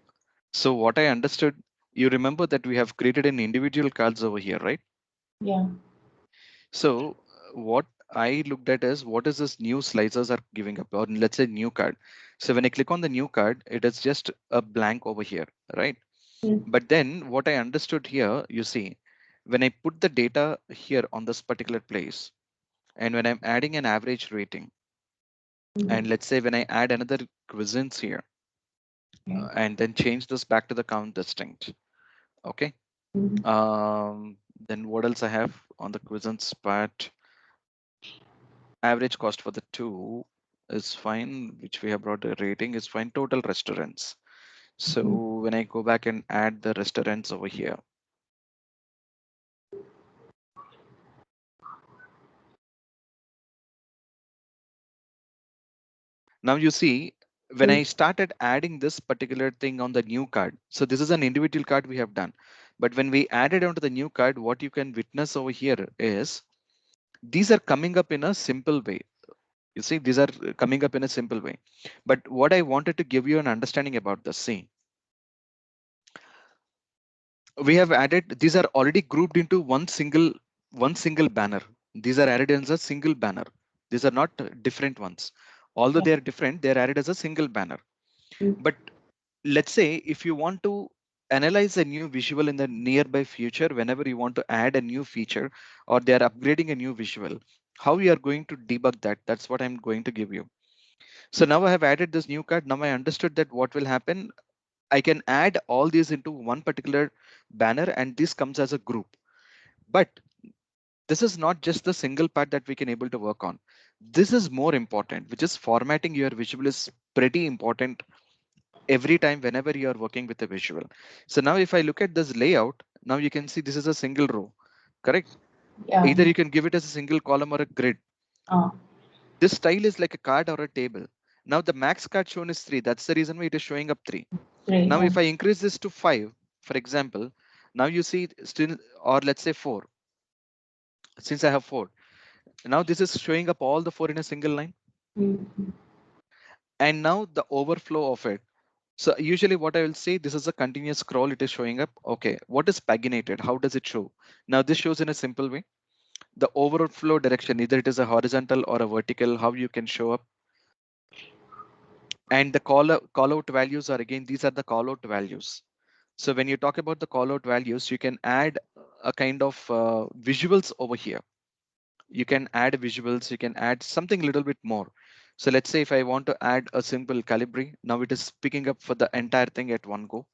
so what I understood, you remember that we have created an individual cards over here, right? yeah. So what I looked at is what is this new slices are giving up, or let's say new card. So when I click on the new card, it is just a blank over here, right? But then what I understood here, you see, when I put the data here on this particular place, and when I'm adding an average rating, and let's say when I add another cuisines here, and then change this back to the count distinct. Okay. Then what else I have on the cuisines part? Average cost for the two is fine, which we have brought the rating is fine. Total restaurants. So when I go back and add the restaurants over here, now you see when I started adding this particular thing on the new card. So this is an individual card we have done, but when we added onto the new card, what you can witness over here is these are coming up in a simple way. You see, these are coming up in a simple way. But what I wanted to give you an understanding about the see, we have added, these are already grouped into one single banner. These are added as a single banner. These are not different ones. Although they are different, they are added as a single banner. But let's say if you want to analyze a new visual in the nearby future, whenever you want to add a new feature or they are upgrading a new visual, how we are going to debug that? That's what I'm going to give you. So now I have added this new card. Now I understood that what will happen. I can add all these into one particular banner and this comes as a group. But this is not just the single part that we can able to work on. This is more important, which is formatting your visual is pretty important every time whenever you are working with a visual. So now if I look at this layout, now you can see this is a single row, correct? Yeah. Either you can give it as a single column or a grid. Uh, This style is like a card or a table. Now the max card shown is 3. That's the reason why it is showing up 3. Great. Now if I increase this to 5, for example, now you see still, or let's say 4, since I have 4. Now this is showing up all the 4 in a single line. And now the overflow of it. So usually what I will say, this is a continuous scroll. It is showing up. Okay, what is paginated? How does it show? Now this shows in a simple way. The overflow direction, either it is a horizontal or a vertical, how you can show up. And the call out values are again, these are the call out values. So when you talk about the call out values, you can add a kind of visuals over here. You can add visuals, you can add something a little bit more. So let's say if I want to add a simple Calibri, now it is picking up for the entire thing at one go.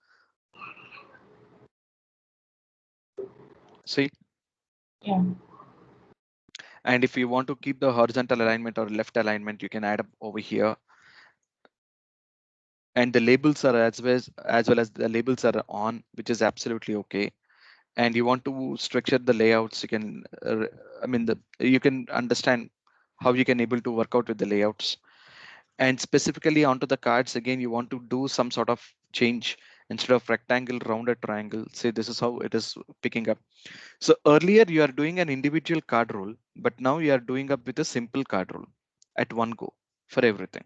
See? Yeah. And if you want to keep the horizontal alignment or left alignment, you can add up over here. And the labels are as well as the labels are on, which is absolutely okay. And you want to structure the layouts, you can, you can understand how you can able to work out with the layouts. And specifically onto the cards, again, you want to do some sort of change instead of rectangle, rounded triangle. Say this is how it is picking up. So earlier you are doing an individual card roll, but now you are doing up with a simple card roll at one go for everything.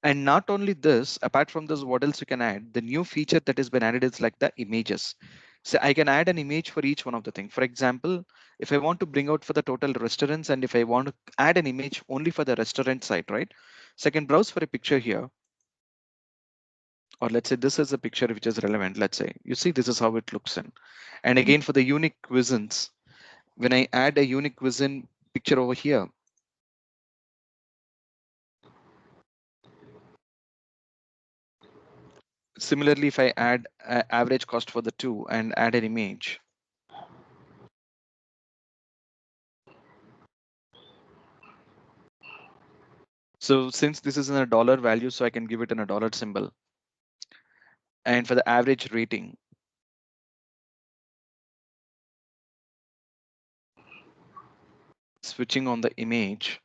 And not only this, apart from this, what else you can add? The new feature that has been added is like the images. So I can add an image for each one of the thing. For example, if I want to bring out for the total restaurants and if I want to add an image only for the restaurant site, right? So I can browse for a picture here. Or let's say this is a picture which is relevant. Let's say you see this is how it looks in. And again, for the unique cuisines, when I add a unique cuisine picture over here, similarly, if I add average cost for the two and add an image, so since this is in a dollar value, so I can give it in a dollar symbol. And for the average rating, switching on the image,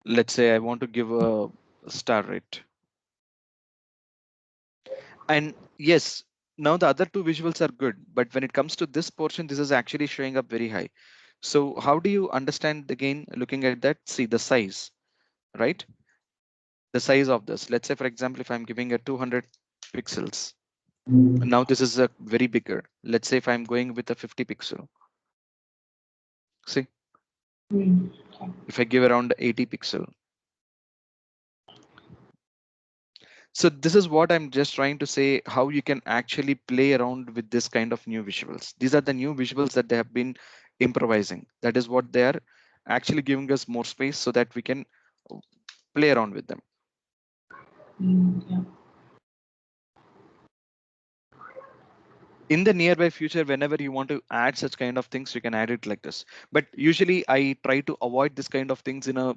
let's say I want to give a star rate. And yes, now the other two visuals are good, but when it comes to this portion, this is actually showing up very high. So how do you understand again, looking at that, see the size, right? The size of this, let's say, for example, if I'm giving a 200 pixels, now this is a very bigger. Let's say if I'm going with a 50 pixel, see, if I give around 80 pixel, So this is what I'm just trying to say, how you can actually play around with this kind of new visuals. These are the new visuals that they have been improvising. That is what they are actually giving us more space so that we can play around with them. Yeah. In the nearby future, whenever you want to add such kind of things, you can add it like this. But usually I try to avoid this kind of things in a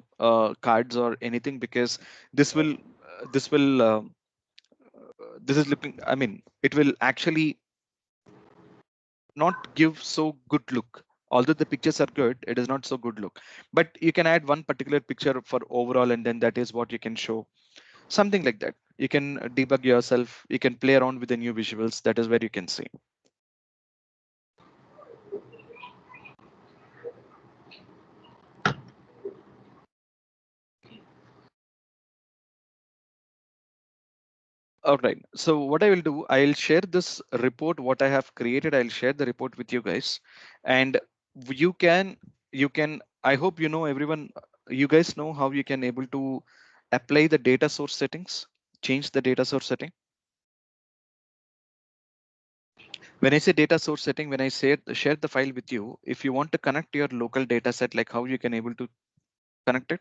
cards or anything, because this will this is looking, I mean, it will actually not give so good look. Although the pictures are good, it is not so good look. But you can add one particular picture for overall, and then that is what you can show. Something like that. You can debug yourself. You can play around with the new visuals. That is where you can see. All right. So what I will do, I'll share this report, what I have created. I'll share the report with you guys, and you can, I hope you know, everyone, you guys know how you can able to apply the data source settings, change the data source setting. When I say data source setting, when I say share the file with you, if you want to connect your local data set, like how you can able to connect it.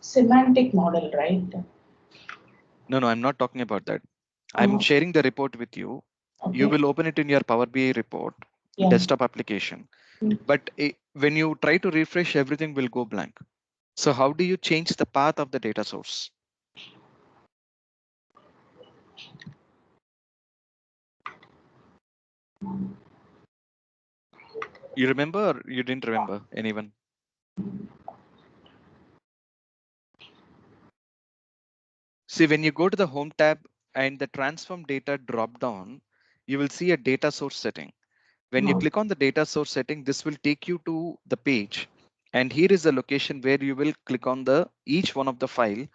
Semantic model, right? No, I'm not talking about that. I'm sharing the report with you. You Okay. will open it in your Power BI report, Yeah. desktop application. Mm. But when you try to refresh, everything will go blank. So how do you change the path of the data source? You remember or you didn't remember, anyone? See, when you go to the home tab and the transform data drop down, you will see a data source setting. When you click on the data source setting, this will take you to the page. And here is the location where you will click on the each one of the file,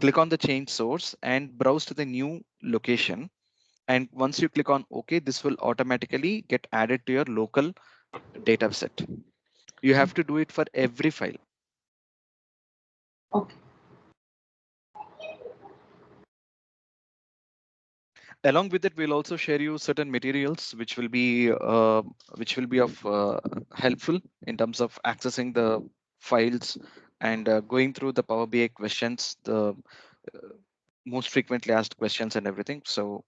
click on the change source and browse to the new location. And once you click on OK, this will automatically get added to your local data set. You have to do it for every file. Okay. Along with it, we'll also share you certain materials which will be of helpful in terms of accessing the files and going through the Power BI questions, the most frequently asked questions and everything. So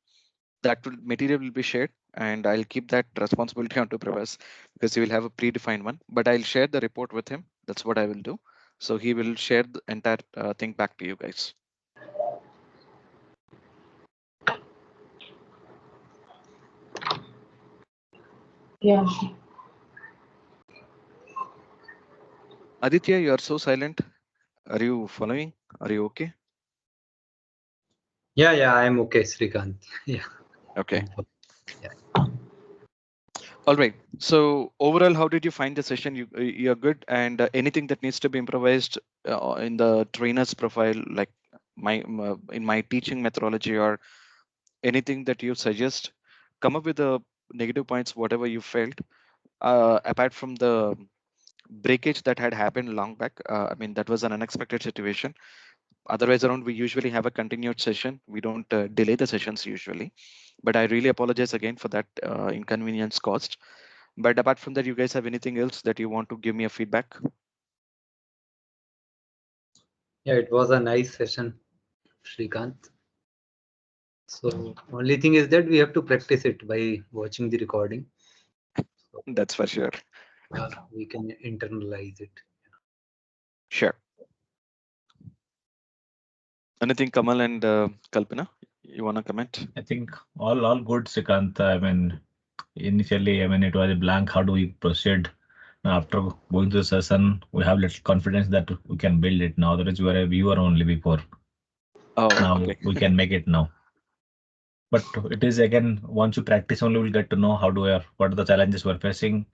that material will be shared, and I'll keep that responsibility onto Pravas, because he will have a predefined one. But I'll share the report with him. That's what I will do. So he will share the entire thing back to you guys. Yeah. Aditya, you are so silent. Are you following? Are you okay? Yeah, I'm okay, Srikanth. Yeah. Okay. Yeah. All right. So overall, how did you find the session? You're good, and anything that needs to be improvised in the trainer's profile, like in my teaching methodology, or anything that you suggest, come up with the negative points, whatever you felt. Apart from the breakage that had happened long back, I mean that was an unexpected situation. Otherwise, around we usually have a continued session. We don't delay the sessions usually. But I really apologize again for that inconvenience caused. But apart from that, you guys have anything else that you want to give me a feedback? Yeah, it was a nice session, Srikanth. So only thing is that we have to practice it by watching the recording. So That's for sure. we can internalize it. Sure. Anything, Kamal and Kalpana, you want to comment? I think all good, Srikant. I mean, initially, I mean, it was a blank. How do we proceed? Now, after going through the session, we have little confidence that we can build it now. Otherwise, you were a viewer only before. Oh, Now okay. we can make it now. But it is again, once you practice only, we'll get to know how do we are, what are the challenges we're facing.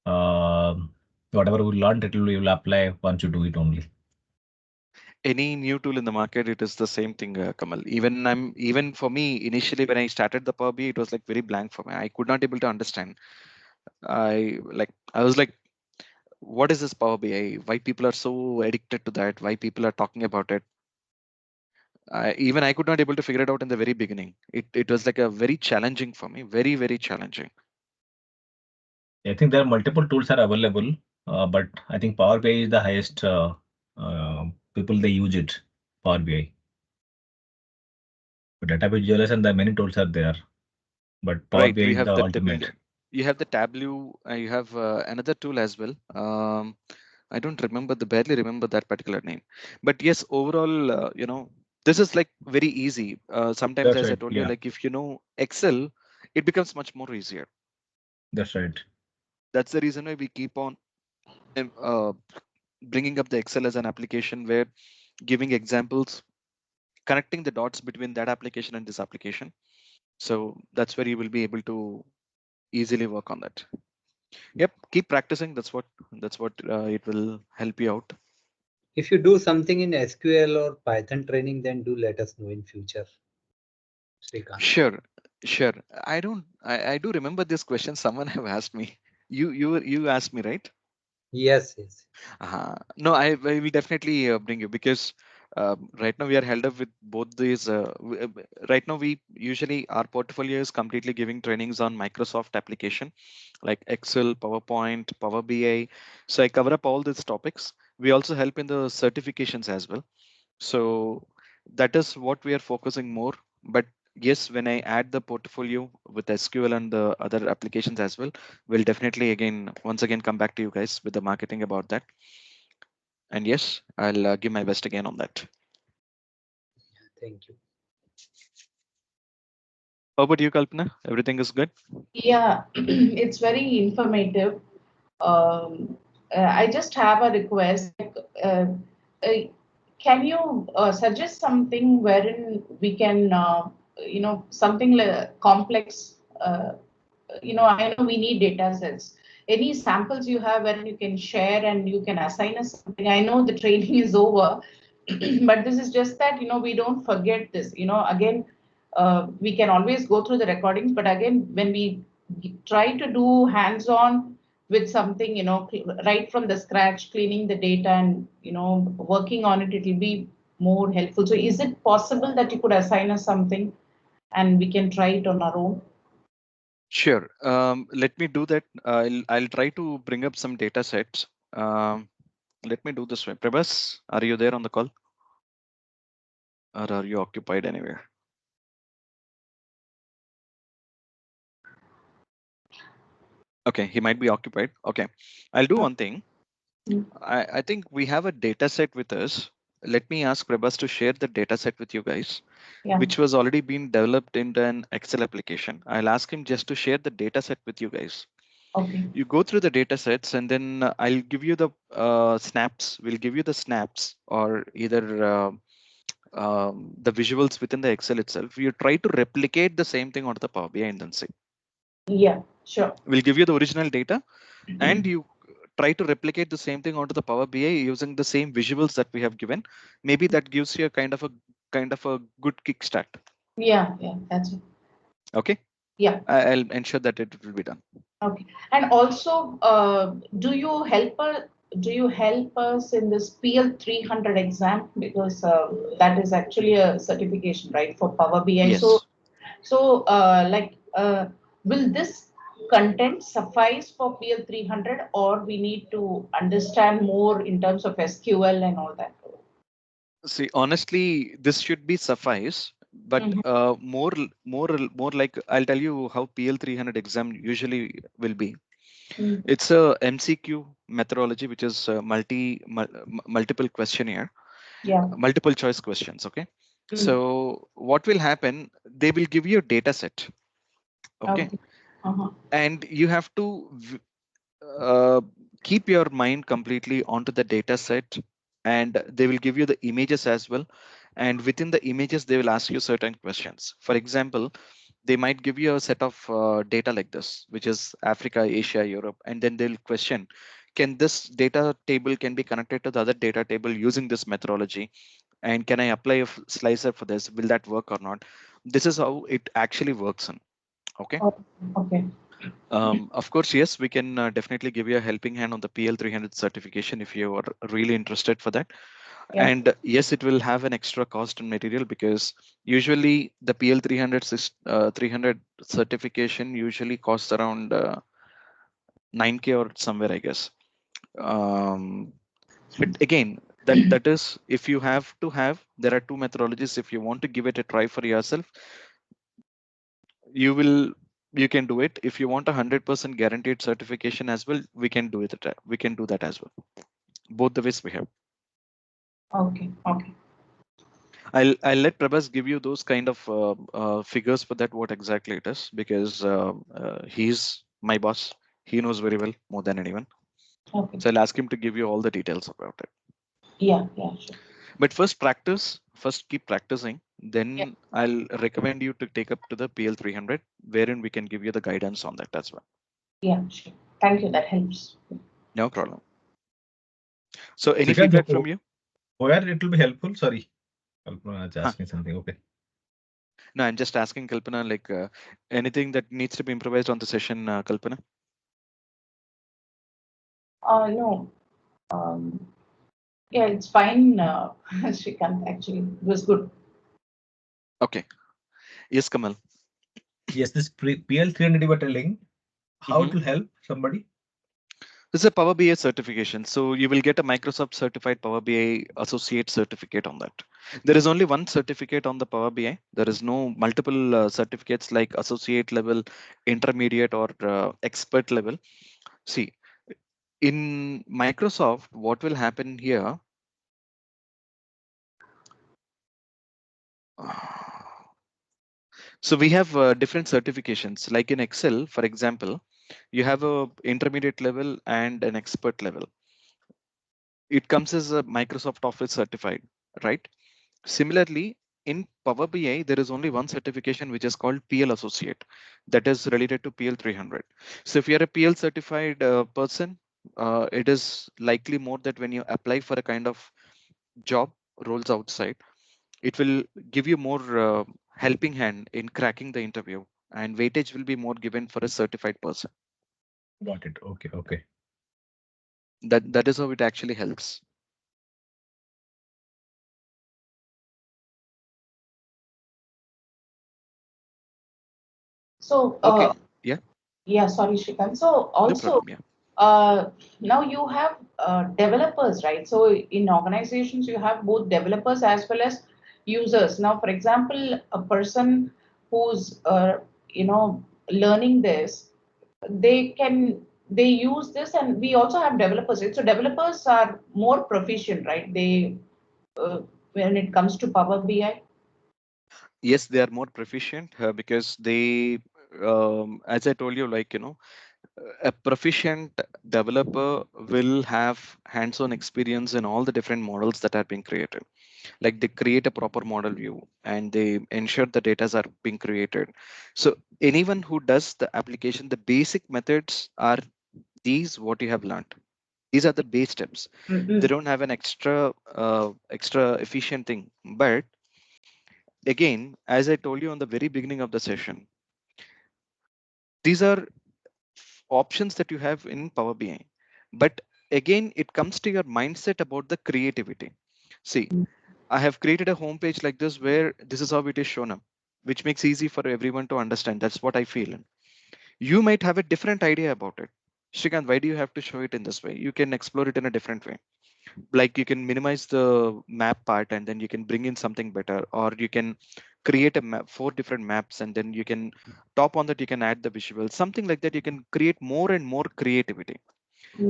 Whatever we learned, we will apply once you do it only. Any new tool in the market, it is the same thing, Kamal. Even for me, initially when I started the Power BI, it was like very blank for me. I could not able to understand. I was like, what is this Power BI? Why people are so addicted to that? Why people are talking about it? Even I could not able to figure it out in the very beginning. It was like a very challenging for me, very challenging. I think there are multiple tools are available, but I think Power BI is the highest people they use it. Power BI. For data visualization, there are many tools are there, but Power Right, BI we is have the the ultimate. you have the Tableau, you have another tool as well. I don't remember barely remember that particular name, but yes, overall, this is like very easy. Sometimes, That's as I right. told you, Yeah, like if you know Excel, it becomes much more easier. that's right. That's the reason why we keep on um, uh, bringing up the Excel as an application where giving examples, connecting the dots between that application and this application. So that's where you will be able to easily work on that. Yep, keep practicing. That's what it will help you out. If you do something in SQL or Python training, then do let us know in future, Srikanth. Sure, sure. I do remember this question someone have asked me. You asked me, right? Yes, yes. No, I will definitely bring you because right now we are held up with both these. Right now, we usually our portfolio is completely giving trainings on Microsoft application like Excel, PowerPoint, Power BI. So I cover up all these topics. We also help in the certifications as well. So that is what we are focusing more. But yes, when I add the portfolio with SQL and the other applications as well, we'll definitely once again come back to you guys with the marketing about that. And yes, I'll give my best again on that. Thank you. How about you, Kalpana? Everything is good? Yeah, it's very informative. I just have a request. Uh, can you suggest something wherein we can, something like complex? I know we need data sets. Any samples you have wherein you can share and you can assign us something? I know the training is over, but this is just that, we don't forget this. Again, we can always go through the recordings, but again, when we try to do hands-on with something, right from the scratch, cleaning the data and, working on it, it will be more helpful. So is it possible that you could assign us something and we can try it on our own? Sure. Let me do that. I'll try to bring up some data sets. Let me do this way. Prabhas, are you there on the call? Or are you occupied anywhere? Okay, he might be occupied. Okay, I'll do one thing. I think we have a data set with us. Let me ask Prabhas to share the data set with you guys, Yeah. which was already been developed into an Excel application. I'll ask him just to share the data set with you guys. Okay. You go through the data sets and then I'll give you the snaps. We'll give you the snaps or either the visuals within the Excel itself. You try to replicate the same thing onto the Power BI and then see. Yeah, sure. We'll give you the original data and you try to replicate the same thing onto the Power BI using the same visuals that we have given. Maybe that gives you a kind of a good kickstart. Yeah, that's it. Okay. Yeah. I'll ensure that it will be done. Okay. And also, do you help us in this PL 300 exam? Because that is actually a certification, right, for Power BI. So, Yes. will this content suffice for PL 300, or we need to understand more in terms of SQL and all that? See, honestly, this should be suffice, but Mhm. more like I'll tell you how PL 300 exam usually will be. Mm. It's a MCQ methodology, which is multiple questionnaire, Yeah. multiple choice questions. Okay. Mm. So what will happen? They will give you a data set. Okay. Okay. Uh-huh. And you have to uh, keep your mind completely onto the data set, and they will give you the images as well, and within the images they will ask you certain questions. For example, they might give you a set of data like this, which is Africa, Asia, Europe, and then they'll question, can this data table can be connected to the other data table using this methodology, and can I apply a slicer for this, will that work or not? This is how it actually works in. Okay. Oh, okay. Of course, yes, we can definitely give you a helping hand on the PL 300 certification if you are really interested for that. Yeah. And yes, it will have an extra cost in material, because usually the PL300 certification usually costs around 9K or somewhere, I guess. Um, but again, that is, if you have to have, there are two methodologies. If you want to give it a try for yourself, you will you can do it. If you want 100% guaranteed certification as well, we can do it. We can do that as well. Both the ways we have. Okay. Okay. I'll let Prabhas give you those kind of figures for that, what exactly it is, because he's my boss. He knows very well, more than anyone. Okay. So I'll ask him to give you all the details about it. Yeah. Yeah. Sure. But first practice, first keep practicing. Yeah. Then I'll recommend you to take up to the PL300, wherein we can give you the guidance on that as well. Yeah. Sure. Thank you. That helps. No problem. So any Shrikant, feedback from you? where it will be helpful? Sorry, Kalpana is Huh. asking something. Okay. No, I'm just asking Kalpana, like anything that needs to be improvised on the session, Kalpana? No. Um, yeah, it's fine, Shrikant, actually. It was good. Okay. Yes, Kamal. Yes, this PL300 you were telling, how it Mhm. will help somebody? This is a Power BI certification. So you will get a Microsoft certified Power BI associate certificate on that. There is only one certificate on the Power BI. There is no multiple certificates like associate level, intermediate, or expert level. See, in Microsoft, what will happen here? So we have different certifications. Like in Excel, for example, you have a intermediate level and an expert level. It comes as a Microsoft Office certified, right? Similarly, in Power BI, there is only one certification which is called PL Associate, that is related to PL300. So if you're a PL certified person, it is likely more that when you apply for a kind of job roles outside, it will give you more helping hand in cracking the interview, and weightage will be more given for a certified person. Got it. Okay. Okay. That is how it actually helps. So, Okay. Yeah, yeah, sorry, Shrikant. So no also, problem. Yeah. now you have developers, right? So in organizations, you have both developers as well as users. Now, for example, a person who's learning this, they use this, and we also have developers. Right? So developers are more proficient, right? They when it comes to Power BI. Yes, they are more proficient because they, as I told you, like, a proficient developer will have hands-on experience in all the different models that are being created. Like they create a proper model view and they ensure the data are being created. So anyone who does the application, the basic methods are these what you have learned. These are the base steps. They Mm-hmm. don't have an extra efficient thing. But again, as I told you on the very beginning of the session, these are options that you have in Power BI. But again, it comes to your mindset about the creativity. See, I have created a homepage like this where this is how it is shown up, which makes easy for everyone to understand. That's what I feel. You might have a different idea about it. Shrikant, why do you have to show it in this way? You can explore it in a different way. Like you can minimize the map part and then you can bring in something better, or you can create a map, 4 different maps, and then you can top on that, you can add the visual, something like that. You can create more and more creativity.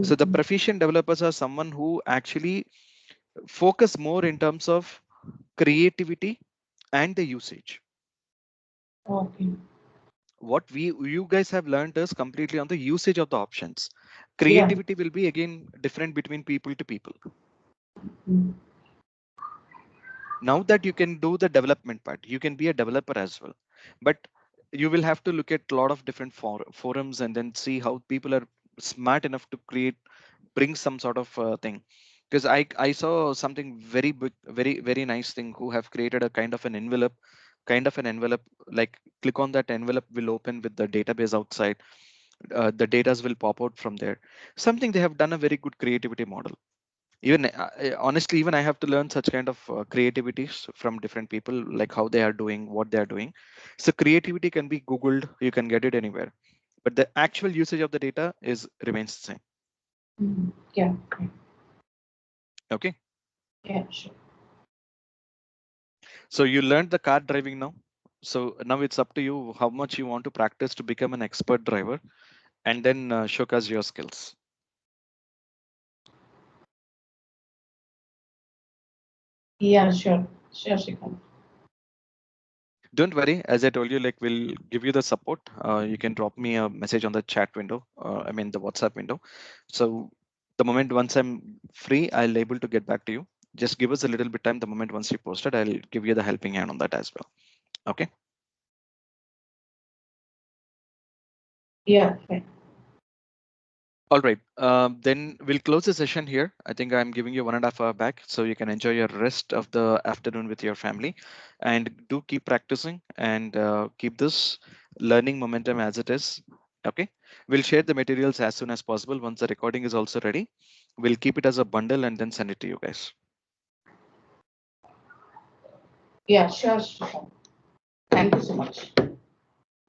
So the Mm-hmm. proficient developers are someone who actually focus more in terms of creativity and the usage. Okay. What you guys have learned is completely on the usage of the options. Yeah. Creativity will be again different between people to people. Mm. Now that you can do the development part, you can be a developer as well, but you will have to look at a lot of different forums and then see how people are smart enough to create, bring some sort of thing. Because I saw something very big, very nice thing, who have created a kind of an envelope, like click on that envelope will open with the database outside. The data will pop out from there. Something they have done a very good creativity model. Even honestly, even I have to learn such kind of creativities from different people, like how they are doing, what they are doing. So creativity can be Googled, you can get it anywhere, but the actual usage of the data is remains the same. Yeah. Okay. Yeah, sure. So you learned the car driving now. So now it's up to you how much you want to practice to become an expert driver, and then showcase your skills. Yeah, sure. Sure, Shrikant. Don't worry, as I told you, like we'll give you the support. You can drop me a message on the chat window, I mean the WhatsApp window. So the moment once I'm free, I'll able to get back to you. Just give us a little bit time. The moment once you post it, I'll give you the helping hand on that as well. Okay. Yeah, fine. All right. Then we'll close the session here. I think I'm giving you 1.5 hour back, so you can enjoy your rest of the afternoon with your family, and do keep practicing and keep this learning momentum as it is. Okay. We'll share the materials as soon as possible. Once the recording is also ready, we'll keep it as a bundle and then send it to you guys. Yeah, sure, Shrikant. Thank you so much.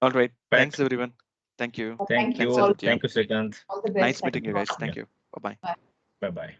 All right. Thanks Thank everyone. Thank you. Thank thank you Thanks you. all. Aditya. Thank you, Srikanth. All the best. Nice Thank meeting you you all. guys. Thank you. Bye bye. Bye bye.